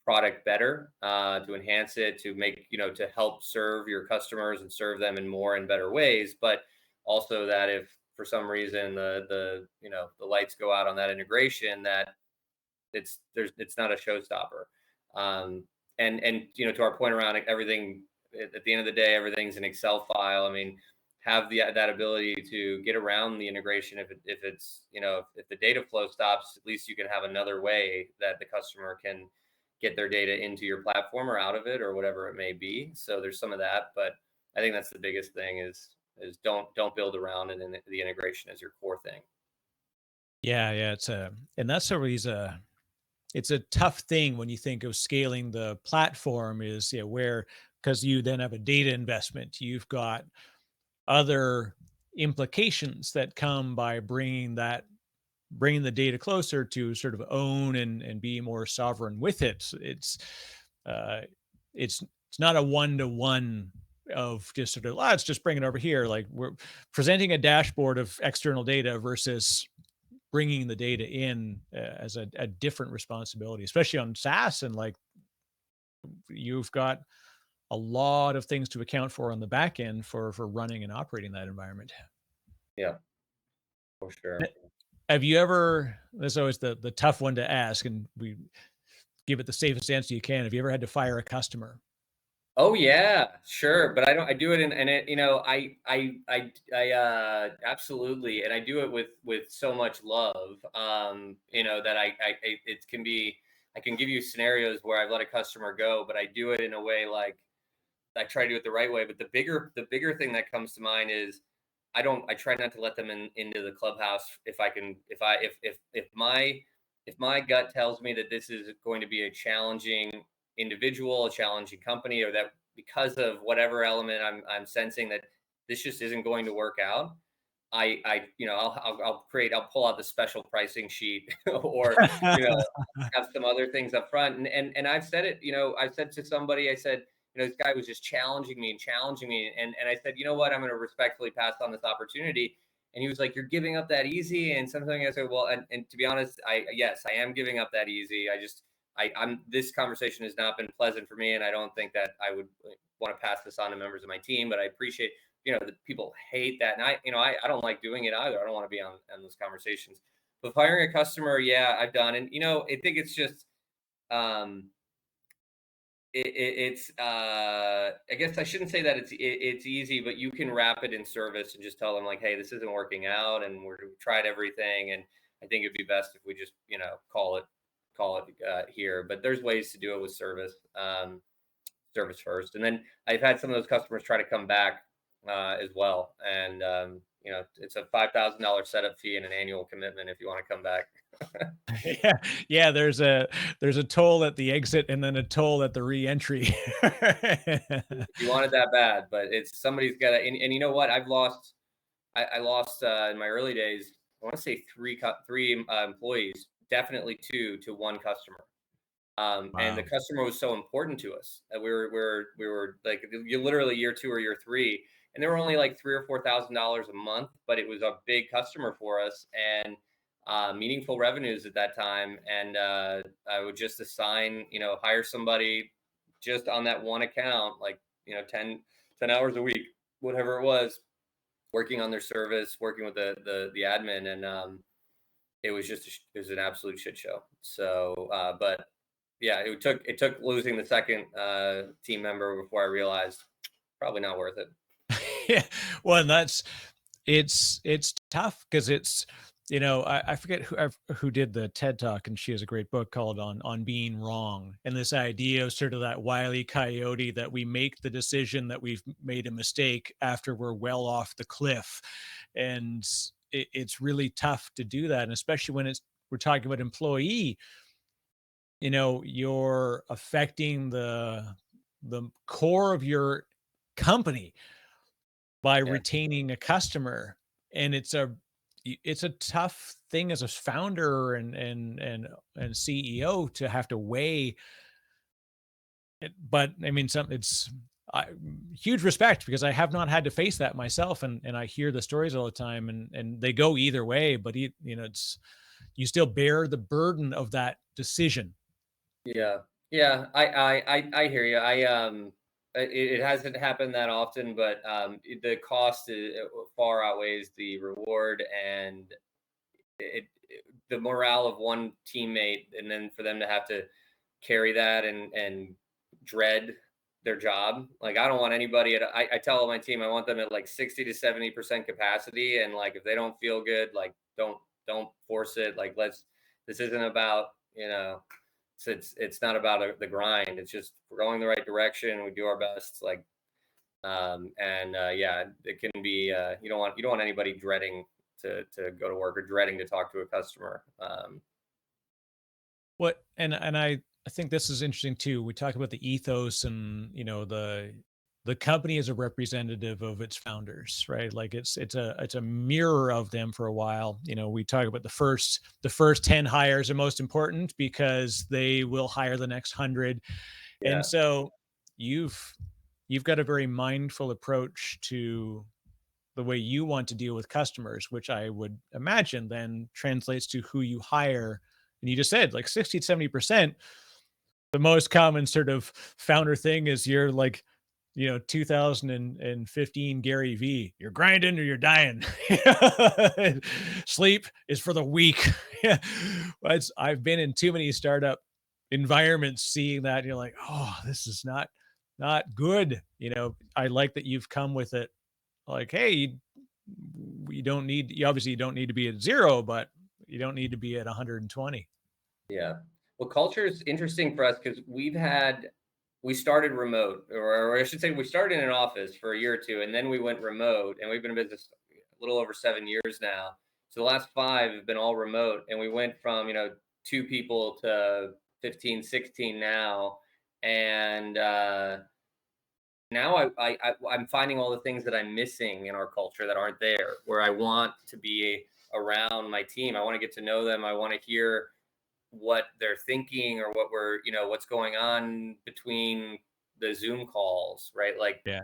product better, to enhance it, to make, to help serve your customers and serve them in more and better ways. But also that if for some reason the lights go out on that integration, that it's not a showstopper. Um, and to our point around everything, at the end of the day, everything's an Excel file. I mean, have that ability to get around the integration if it's if the data flow stops, at least you can have another way that the customer can get their data into your platform or out of it or whatever it may be. So there's some of that, but I think that's the biggest thing is don't build around and the integration as your core thing. Yeah, it's and that's always it's a tough thing when you think of scaling the platform is where, because you then have a data investment, you've got other implications that come by bringing the data closer to sort of own and be more sovereign with it. Uh, it's not a one-to-one of just sort of, let's just bring it over here. Like we're presenting a dashboard of external data versus bringing the data in as a different responsibility, especially on SaaS. And like you've got a lot of things to account for on the back end for running and operating that environment. Yeah, for sure. Have you ever, that's always the tough one to ask, and we give it the safest answer you can. Have you ever had to fire a customer? Oh yeah, sure. But I do it and it, absolutely. And I do it with so much love, that it can be, I can give you scenarios where I've let a customer go, but I do it in a way like I try to do it the right way. But the bigger thing that comes to mind is I try not to let them into the clubhouse if I can, if my gut tells me that this is going to be a challenging individual, a challenging company, or that because of whatever element I'm sensing that this just isn't going to work out, I'll pull out the special pricing sheet or have some other things up front. And I've said it, I said to somebody, I said, this guy was just challenging me. And I said, you know what, I'm going to respectfully pass on this opportunity. And he was like, you're giving up that easy. And something I said, well, and to be honest, yes, I am giving up that easy. This conversation has not been pleasant for me. And I don't think that I would want to pass this on to members of my team, but I appreciate, that people hate that. And I don't like doing it either. I don't want to be on those conversations, but firing a customer, yeah, I've done. And, I think it's just, it's I guess I shouldn't say that it's easy, but you can wrap it in service and just tell them like, hey, this isn't working out and we've tried everything, and I think it'd be best if we just call it here. But there's ways to do it with service first, and then I've had some of those customers try to come back as well, and it's a $5,000 setup fee and an annual commitment if you want to come back. Yeah. There's a toll at the exit and then a toll at the re-entry. You want it that bad, but it's somebody's got to. And you know what? I lost in my early days. I want to say three employees, definitely two to one customer. And the customer was so important to us that we were like, you literally year 2 or year 3, and they were only like $3,000 or $4,000 a month, but it was a big customer for us. And meaningful revenues at that time. And I would just assign, hire somebody just on that one account, like, 10 hours a week, whatever it was, working on their service, working with the admin. And it was it was an absolute shit show. So, but yeah, it took losing the second team member before I realized probably not worth it. Yeah, well, and it's tough because it's, I forget who did the TED Talk, and she has a great book called on being wrong, and this idea of sort of that wily coyote that we make the decision that we've made a mistake after we're well off the cliff, and it's really tough to do that, and especially when we're talking about employee. You're affecting the core of your company by retaining a customer, and it's a tough thing as a founder and CEO to have to weigh it. But I mean, huge respect, because I have not had to face that myself, and I hear the stories all the time, and they go either way, but it's, you still bear the burden of that decision. Yeah, I hear you. It hasn't happened that often, but the cost far outweighs the reward, and the morale of one teammate, and then for them to have to carry that and dread their job. Like, I don't want anybody I tell my team, I want them at like 60 to 70% capacity, and like, if they don't feel good, like, don't force it. Like, this isn't about, it's not about the grind. It's just, we're going the right direction. We do our best. Like, yeah, it can be, you don't want anybody dreading to go to work, or dreading to talk to a customer. And I think this is interesting too. We talk about the ethos, and the company is a representative of its founders, right? Like, it's a mirror of them for a while. We talk about the first 10 hires are most important because they will hire the next 100. Yeah. And so you've got a very mindful approach to the way you want to deal with customers, which I would imagine then translates to who you hire. And you just said like 60 to 70%, the most common sort of founder thing is you're like, 2015 Gary V, you're grinding or you're dying. Sleep is for the weak. Yeah. I've been in too many startup environments seeing that, and you're like, oh, this is not good. I like that you've come with it. Like, hey, you obviously don't need to be at 0, but you don't need to be at 120. Yeah. Well, culture is interesting for us because we started remote, or I should say, we started in an office for a year or two, and then we went remote, and we've been in business a little over 7 years now. So the last 5 have been all remote, and we went from, 2 people to 15, 16 now. And now I'm finding all the things that I'm missing in our culture that aren't there, where I want to be around my team. I want to get to know them. I want to hear what they're thinking, or what's going on between the Zoom calls, right? Like, Yeah.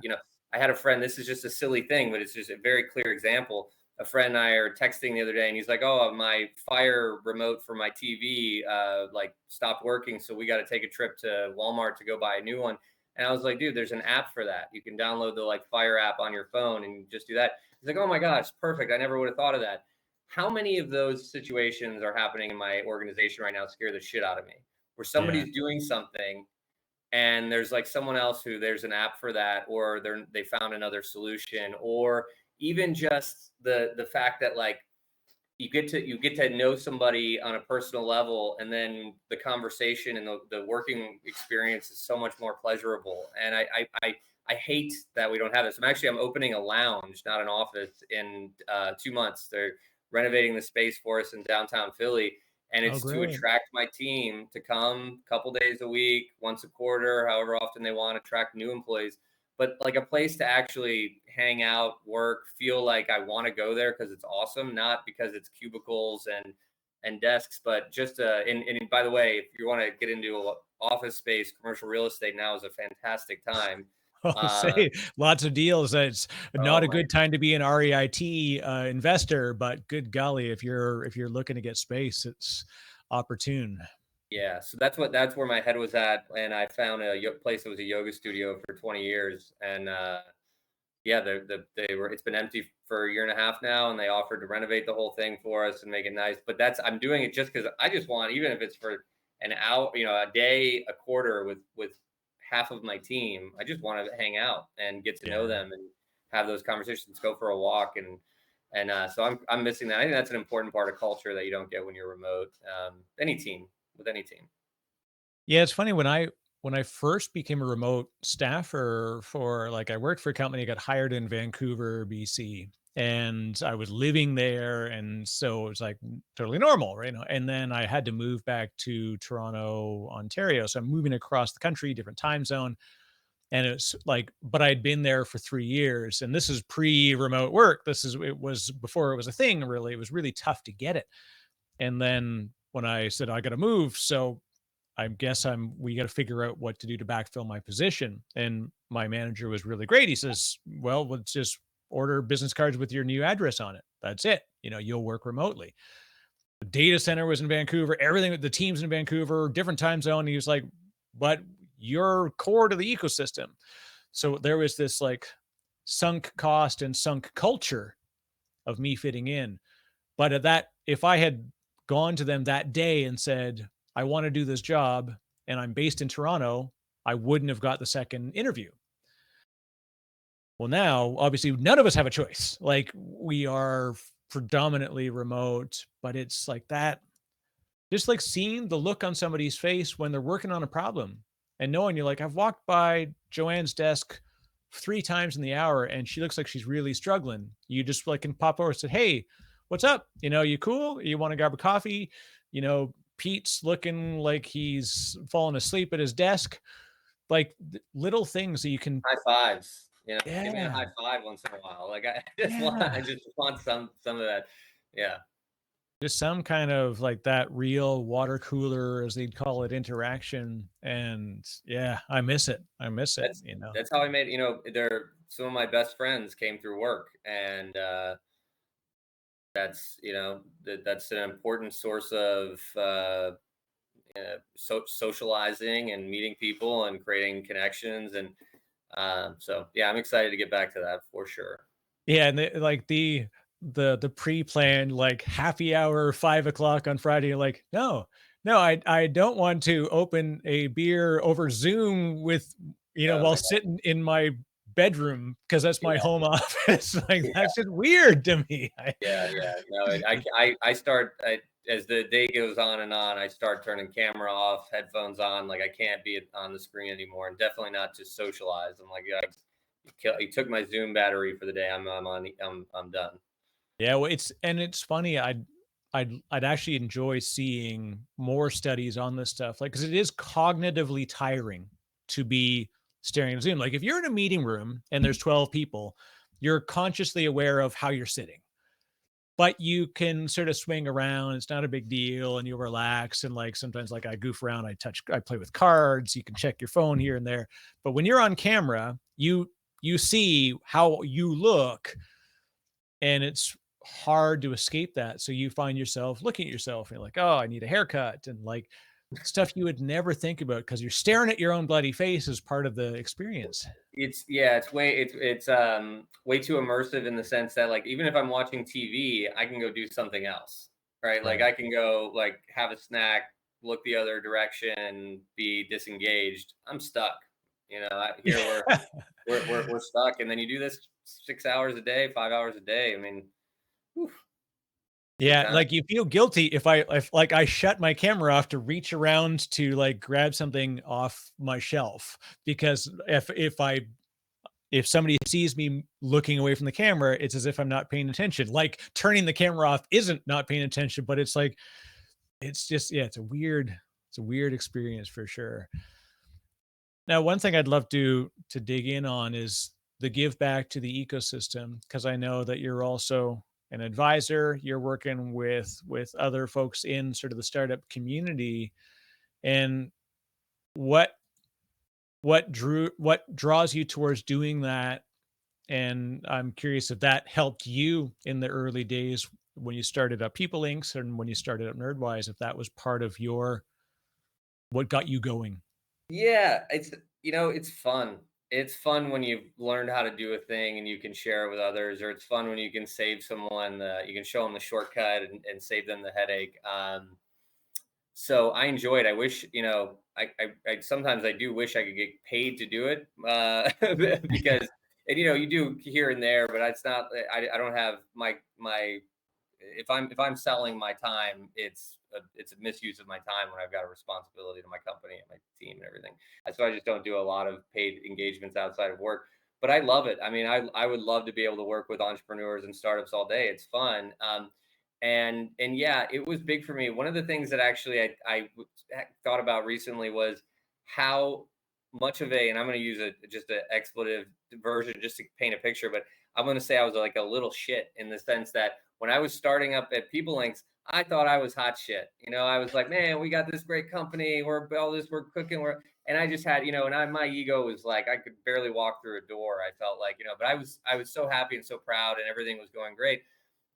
I had a friend, this is just a silly thing, but it's just a very clear example. A friend and I are texting the other day, and he's like, oh, my Fire remote for my TV like stopped working, so we got to take a trip to Walmart to go buy a new one. And I was like, dude, there's an app for that. You can download the like Fire app on your phone and just do that. He's like, oh my gosh, perfect. I never would have thought of that. How many of those situations are happening in my organization right now scare the shit out of me, where somebody's doing something and there's like someone else who there's an app for that, or they found another solution, or even just the fact that like you get to know somebody on a personal level, and then the conversation and the working experience is so much more pleasurable. And I hate that we don't have this. I'm opening a lounge, not an office, in 2 months. They're renovating the space for us in downtown Philly, and it's to attract my team to come a couple days a week, once a quarter, however often they want, attract new employees. But like a place to actually hang out, work, feel like I want to go there because it's awesome, not because it's cubicles and desks, but just and by the way, if you want to get into office space, commercial real estate, now is a fantastic time. I'll Uh, say lots of deals. It's not oh a my, good time to be an REIT investor, but good golly, if you're looking to get space, it's opportune. yeah. So that's where my head was at, and I found a place that was a yoga studio for 20 years, and yeah, they were. It's been empty for a year and a half now, and they offered to renovate the whole thing for us and make it nice. But I'm doing it just because I just want, even if it's for an hour, a day, a quarter with half of my team. I just want to hang out and get to know Yeah. them and have those conversations, go for a walk, and so I'm missing that. I think that's an important part of culture that you don't get when you're remote. Any team with any team. Yeah, it's funny when I first became a remote staffer for like I worked for a company, got hired in Vancouver, BC, and I was living there, and so it was like totally normal, right? And then I had to move back to Toronto, Ontario. So I'm moving across the country, different time zone. And it's like, but I'd been there for 3 years, and this is pre-remote work. It was before it was a thing, really. It was really tough to get it. And then when I said I got to move, so I guess we got to figure out what to do to backfill my position. And my manager was really great. He says, well, let's just order business cards with your new address on it. That's it. You'll work remotely. The data center was in Vancouver, everything, the team's in Vancouver, different time zone. He was like, but you're core to the ecosystem. So there was this like sunk cost and sunk culture of me fitting in. But at that, if I had gone to them that day and said, I want to do this job and I'm based in Toronto, I wouldn't have got the second interview. Well, now, obviously, none of us have a choice. Like, we are predominantly remote, but it's like that, just like seeing the look on somebody's face when they're working on a problem and knowing you're like, I've walked by Joanne's desk 3 times in the hour and she looks like she's really struggling. You just like can pop over and say, hey, what's up? You cool? You want to grab a coffee? Pete's looking like he's fallen asleep at his desk. Like little things that you can, High fives. Give me a yeah, high five once in a while. Like I yeah. just want some of that. Yeah. Just some kind of like that real water cooler, as they'd call it, interaction. And yeah, I miss it. I miss it, That's that's how I made, they're some of my best friends came through work, and that's an important source of socializing and meeting people and creating connections, and so yeah, I'm excited to get back to that for sure. Yeah, and the pre-planned like happy hour 5 o'clock on Friday. You're like, no, no, I don't want to open a beer over Zoom with Oh while my sitting in my bedroom because that's my God. home office. Like Yeah. that's just weird to me. Yeah, yeah. No, I start as the day goes on and on. I start turning camera off, headphones on. Like I can't be on the screen anymore, and definitely not just socialize. I'm like, yeah, you took my Zoom battery for the day. I'm done. Yeah, well, it's funny. I'd actually enjoy seeing more studies on this stuff, like because it is cognitively tiring to be staring at Zoom. Like if you're in a meeting room and there's 12 people, you're consciously aware of how you're sitting, but you can sort of swing around. It's not a big deal, and you'll relax. And like sometimes, like I goof around, I play with cards. You can check your phone here and there. But when you're on camera, you see how you look, and it's hard to escape that. So you find yourself looking at yourself and you're like, oh, I need a haircut, and like stuff you would never think about because you're staring at your own bloody face as part of the experience. It's way too immersive in the sense that, like, even if I'm watching TV, I can go do something else, right? Like Right. I can go like have a snack, look the other direction, be disengaged. I'm stuck. Here we're stuck, and then you do this 6 hours a day, 5 hours a day. I mean, whew, good Yeah, time. like you feel guilty if like I shut my camera off to reach around to like grab something off my shelf because if somebody sees me looking away from the camera, it's as if I'm not paying attention. Like turning the camera off isn't not paying attention, but it's like it's just yeah, it's a weird experience for sure. Now, one thing I'd love to dig in on is the give back to the ecosystem because I know that you're also an advisor. You're working with other folks in sort of the startup community, and what what draws you towards doing that? And I'm curious if that helped you in the early days when you started up People Links and when you started up Nerdwise, if that was part of what got you going. Yeah, it's fun. It's fun when you've learned how to do a thing and you can share it with others, or it's fun when you can save someone, you can show them the shortcut and save them the headache. So I enjoy it. I wish, I sometimes I do wish I could get paid to do it, because, and you do here and there, but it's not. I don't have my if I'm selling my time, it's a misuse of my time when I've got a responsibility to my company and my team and everything. So I just don't do a lot of paid engagements outside of work. But I love it. I mean, I would love to be able to work with entrepreneurs and startups all day. It's fun. And yeah, it was big for me. One of the things that actually I thought about recently was how much of and I'm going to use just an expletive version just to paint a picture, but I'm going to say I was like a little shit in the sense that when I was starting up at People Links, I thought I was hot shit. I was like, man, we got this great company. We're cooking. And I just had, and my ego was like, I could barely walk through a door. I felt like, but I was so happy and so proud and everything was going great.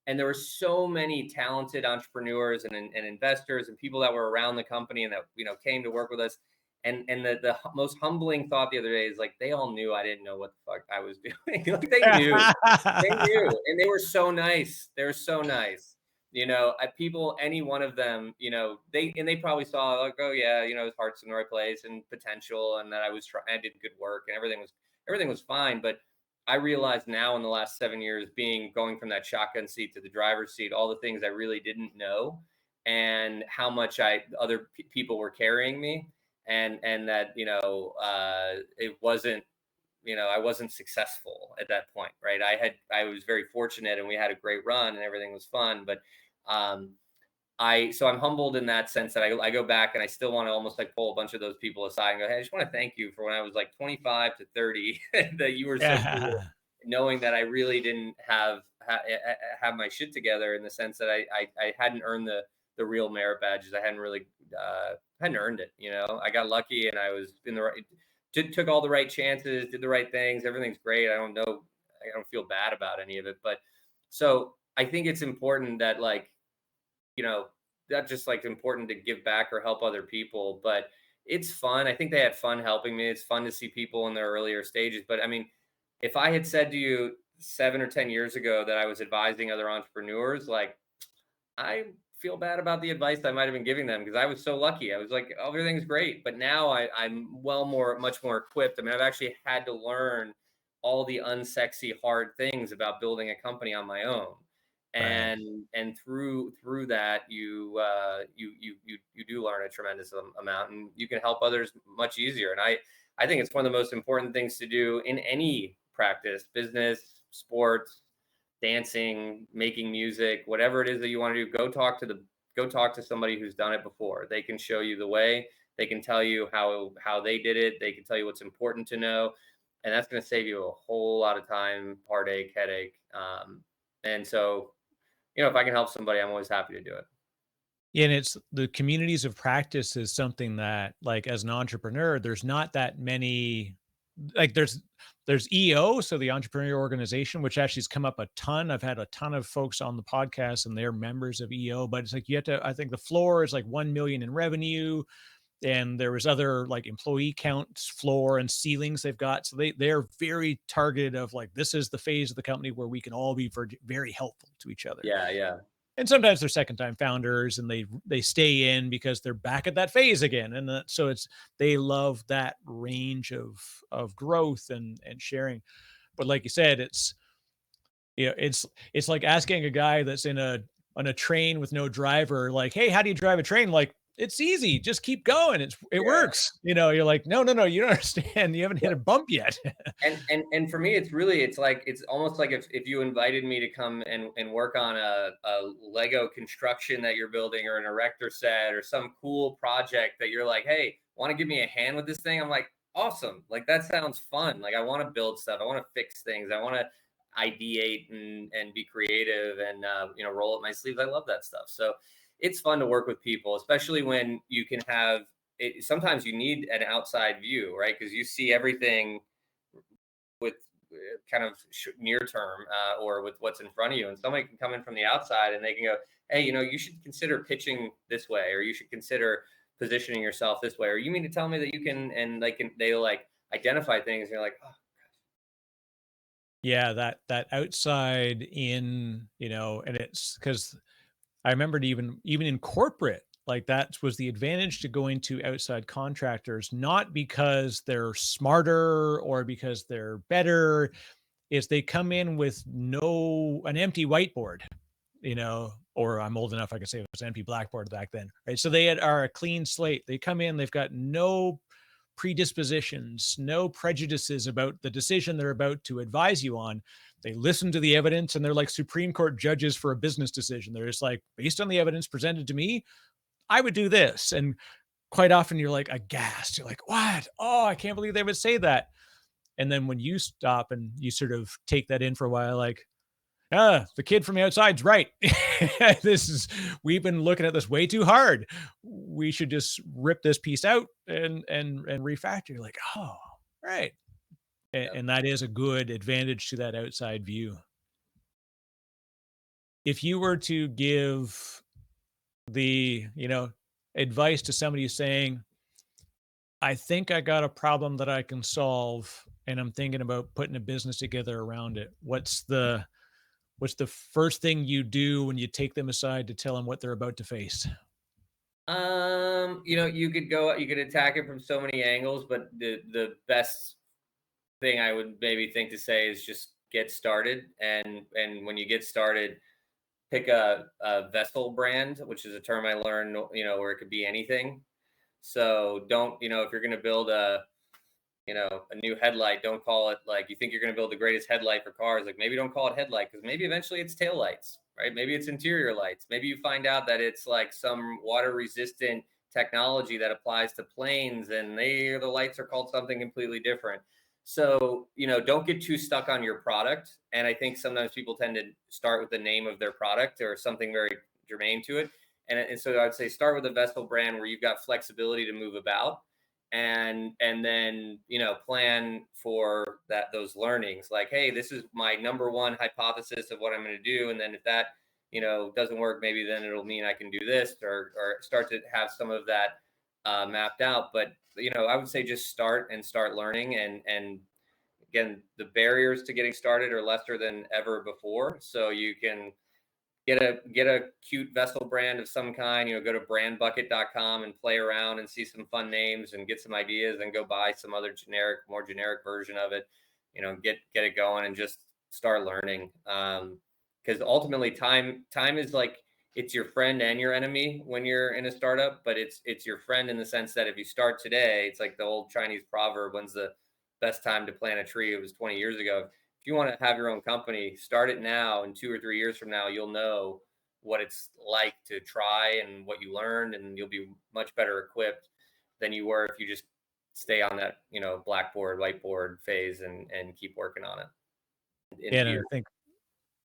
And there were so many talented entrepreneurs and investors and people that were around the company and that, came to work with us. And the most humbling thought the other day is like, they all knew I didn't know what the fuck I was doing. Like they knew, and they were so nice. They were so nice. People, any one of them, they probably saw like, oh yeah, his heart's in the right place and potential, and that I did good work and everything was fine. But I realize now in the last 7 years, going from that shotgun seat to the driver's seat, all the things I really didn't know, and how much other people were carrying me, and that it wasn't, I wasn't successful at that point, right? I was very fortunate, and we had a great run, and everything was fun, but so I'm humbled in that sense that I go back and I still want to almost like pull a bunch of those people aside and go, hey, I just want to thank you for when I was like 25 to 30 that you were so cool, knowing that I really didn't have my shit together, in the sense that I hadn't earned the real merit badges. I hadn't really hadn't earned it. I got lucky and I was in the right, took all the right chances, did the right things. Everything's great. I don't feel bad about any of it. But so I think it's important that not just like important to give back or help other people, but it's fun. I think they had fun helping me. It's fun to see people in their earlier stages. But I mean, if I had said to you 7 or 10 years ago that I was advising other entrepreneurs, like, I feel bad about the advice I might've been giving them, because I was so lucky. I was like, oh, everything's great. But now I'm much more equipped. I mean, I've actually had to learn all the unsexy, hard things about building a company on my own. And through that, you do learn a tremendous amount, and you can help others much easier. And I think it's one of the most important things to do in any practice, business, sports, dancing, making music, whatever it is that you want to do. Go talk to somebody who's done it before. They can show you the way. They can tell you how they did it. They can tell you what's important to know, and that's going to save you a whole lot of time, heartache, headache. And so, if I can help somebody, I'm always happy to do it. Yeah, and it's the communities of practice is something that, like, as an entrepreneur, there's not that many. Like, there's EO, so the entrepreneurial organization, which actually has come up a ton. I've had a ton of folks on the podcast, and they're members of EO. But it's like you have to. I think the floor is like 1 million in revenue, and there was other like employee counts, floor and ceilings they've got. So they're very targeted of like, this is the phase of the company where we can all be very helpful to each other. Yeah. And sometimes they're second time founders, and they stay in because they're back at that phase again. And so they love that range of growth and sharing. But like you said, it's like asking a guy that's on a train with no driver, like, hey, how do you drive a train? Like, it's easy. Just keep going. It works. You're like, no, you don't understand. You haven't hit a bump yet. and for me, it's almost like if you invited me to come and work on a Lego construction that you're building, or an erector set, or some cool project that you're like, hey, want to give me a hand with this thing? I'm like, awesome. Like, that sounds fun. Like, I want to build stuff. I want to fix things. I want to ideate and be creative and roll up my sleeves. I love that stuff. So it's fun to work with people, especially when you can have sometimes you need an outside view, right? Because you see everything with kind of near term or with what's in front of you, and somebody can come in from the outside and they can go, hey, you should consider pitching this way, or you should consider positioning yourself this way, or you mean to tell me that you can, and they'll like identify things, and you're like, oh. Yeah, that outside in, and it's because I remembered even in corporate, like that was the advantage to going to outside contractors, not because they're smarter or because they're better, is they come in with an empty whiteboard, or I'm old enough I could say it was an empty blackboard back then, right? So are a clean slate. They come in, they've got no predispositions, no prejudices about the decision they're about to advise you on. They listen to the evidence and they're like Supreme Court judges for a business decision. They're just like, based on the evidence presented to me, I would do this. And quite often you're like aghast. You're like, what? Oh, I can't believe they would say that. And then when you stop and you sort of take that in for a while, like, the kid from the outside's right. We've been looking at this way too hard. We should just rip this piece out and refactor. You're like, oh, right. And that is a good advantage to that outside view. If you were to give the, advice to somebody who's saying, I think I got a problem that I can solve, and I'm thinking about putting a business together around it, what's the first thing you do when you take them aside to tell them what they're about to face? You could attack it from so many angles, but the best thing I would maybe think to say is just get started. And when you get started, pick a vessel brand, which is a term I learned, where it could be anything. So don't, if you're going to build a new headlight, don't call it, like, you think you're going to build the greatest headlight for cars. Like, maybe don't call it headlight, because maybe eventually it's tail lights, right? Maybe it's interior lights. Maybe you find out that it's like some water resistant technology that applies to planes, and the lights are called something completely different. So, don't get too stuck on your product. And I think sometimes people tend to start with the name of their product or something very germane to it. And so I'd say start with a vessel brand where you've got flexibility to move about, and then plan for those learnings, like, hey, this is my number one hypothesis of what I'm going to do, and then if that doesn't work, maybe then it'll mean I can do this, or start to have some of that mapped out. But I would say just start learning, and again, the barriers to getting started are lesser than ever before, so you can get a cute vessel brand of some kind. Go to brandbucket.com and play around and see some fun names and get some ideas, and go buy some other more generic version of it. Get it going and just start learning. Because ultimately, time is like, it's your friend and your enemy when you're in a startup. But it's your friend in the sense that if you start today, it's like the old Chinese proverb: when's the best time to plant a tree? It was 20 years ago. If you want to have your own company, start it now, and 2 or 3 years from now, you'll know what it's like to try and what you learned, and you'll be much better equipped than you were if you just stay on that, blackboard, whiteboard phase and keep working on it. And I think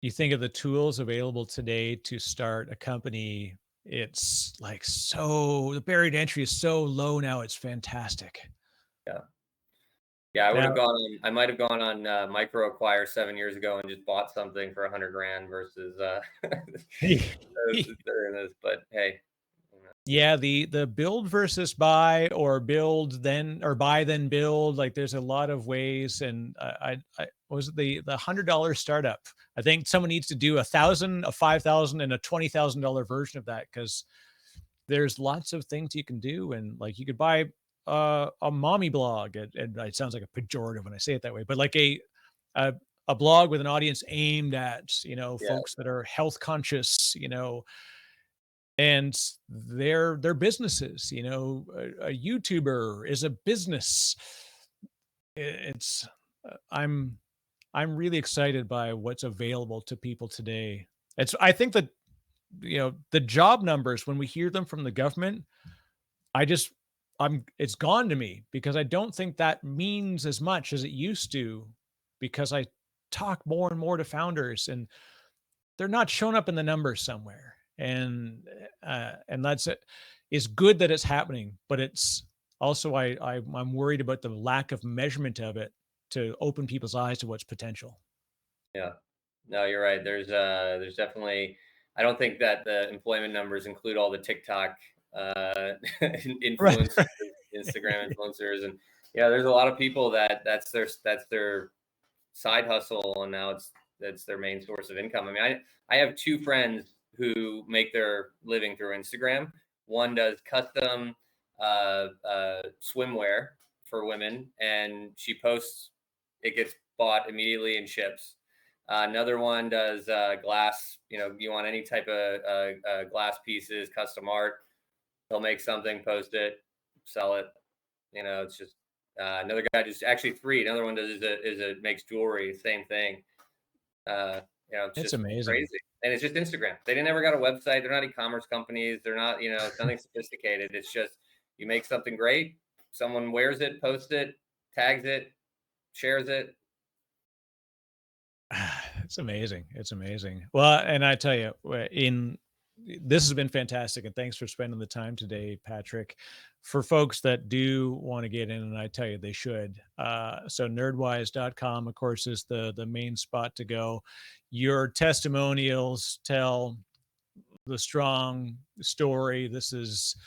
you think of the tools available today to start a company, it's like, the barrier to entry is so low now. It's fantastic. Yeah, I might have gone on MicroAcquire 7 years ago and just bought something for $100,000 versus this. But hey. Yeah, the build versus buy, or build then, or buy then build. Like, there's a lot of ways. And I was the $100 startup. I think someone needs to do 1,000, a 5,000, and a $20,000 version of that, because there's lots of things you can do. And like, you could buy a mommy blog, and it sounds like a pejorative when I say it that way, but like a blog with an audience aimed at folks that are health conscious, and their businesses. A YouTuber is a business. It's I'm really excited by what's available to people today. I think that the job numbers, when we hear them from the government, it's gone to me, because I don't think that means as much as it used to, because I talk more and more to founders, and they're not showing up in the numbers somewhere. And that's it. it's good that it's happening, but it's also, I'm worried about the lack of measurement of it to open people's eyes to what's potential. Yeah. No, you're right. There's definitely, I don't think that the employment numbers include all the TikTok Right. influencers, Instagram influencers, and yeah, there's a lot of people that's their side hustle, and now that's their main source of income. I mean, I have two friends who make their living through Instagram. One does custom swimwear for women, and she posts, it gets bought immediately and ships. Another one does glass. You want any type of glass pieces, custom art. He'll make something, post it, sell it. It's just another guy just actually three. Another one does makes jewelry, same thing. It's It's just amazing. crazy, and it's just Instagram. They never got a website. They're not e-commerce companies. They're not, it's nothing sophisticated. It's just you make something great, someone wears it, posts it, tags it, shares it. It's amazing. It's amazing. Well, and I tell you, this has been fantastic, and thanks for spending the time today, Patrick. For folks that do want to get in, and I tell you they should. So nerdwise.com, of course, is the main spot to go. Your testimonials tell the strong story. This is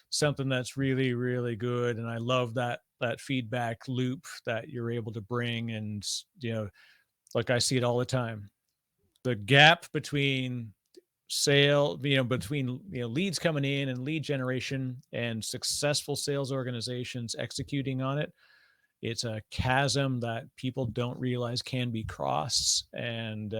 something that's really, really good, and I love that feedback loop that you're able to bring. And like I see it all the time, the gap between leads coming in and lead generation and successful sales organizations executing on it. It's a chasm that people don't realize can be crossed. And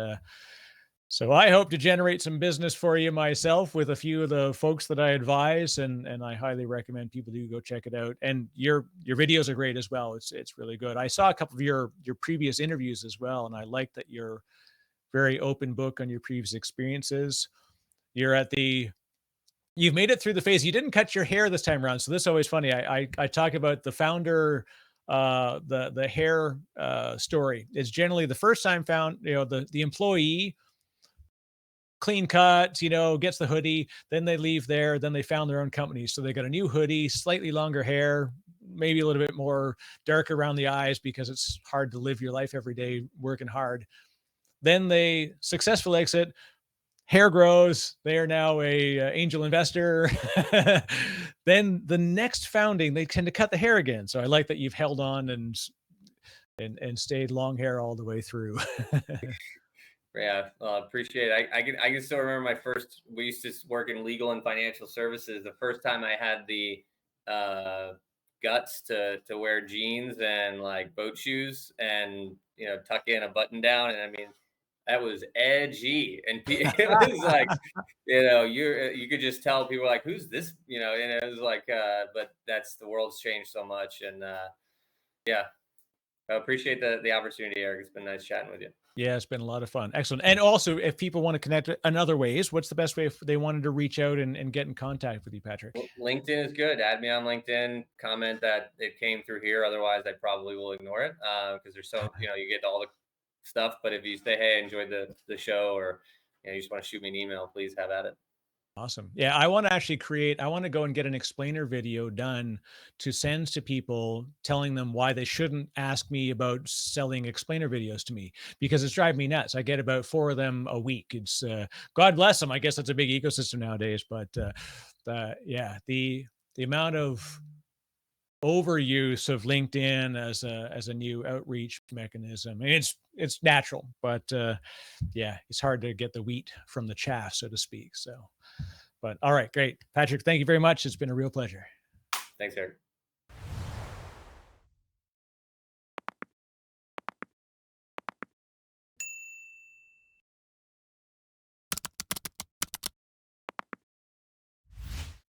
so I hope to generate some business for you myself with a few of the folks that I advise, and I highly recommend people do go check it out. And your videos are great as well. It's really good. I saw a couple of your previous interviews as well, and I like that you're very open book on your previous experiences. You've made it through the phase. You didn't cut your hair this time around, so this is always funny. I talk about the founder, the hair story. It's generally the first time found, the employee clean cut, gets the hoodie, then they leave there, then they found their own company. So they got a new hoodie, slightly longer hair, maybe a little bit more dark around the eyes because it's hard to live your life every day working hard. Then they successful exit, hair grows. They are now a angel investor. Then the next founding, they tend to cut the hair again. So I like that you've held on and stayed long hair all the way through. Yeah, appreciate it. I can still remember we used to work in legal and financial services. The first time I had the guts to wear jeans and like boat shoes and, tuck in a button down. And I mean, that was edgy. And it was like, you could just tell people were like, who's this? And it was like, but the world's changed so much. And yeah, I appreciate the opportunity, Eric. It's been nice chatting with you. Yeah, it's been a lot of fun. Excellent. And also, if people want to connect in other ways, what's the best way if they wanted to reach out and get in contact with you, Patrick? LinkedIn is good. Add me on LinkedIn. Comment that it came through here. Otherwise, I probably will ignore it because there's so, you get all the stuff. But if you say, hey, I enjoyed the show, or you just want to shoot me an email, please have at it. Awesome. Yeah, I want to go and get an explainer video done to send to people telling them why they shouldn't ask me about selling explainer videos to me, because it's driving me nuts. I get about 4 of them a week. It's God bless them. I guess that's a big ecosystem nowadays, but the amount of overuse of LinkedIn as a new outreach mechanism. I mean, it's natural, but it's hard to get the wheat from the chaff, so to speak. So, but all right, great. Patrick, thank you very much. It's been a real pleasure. Thanks, Eric.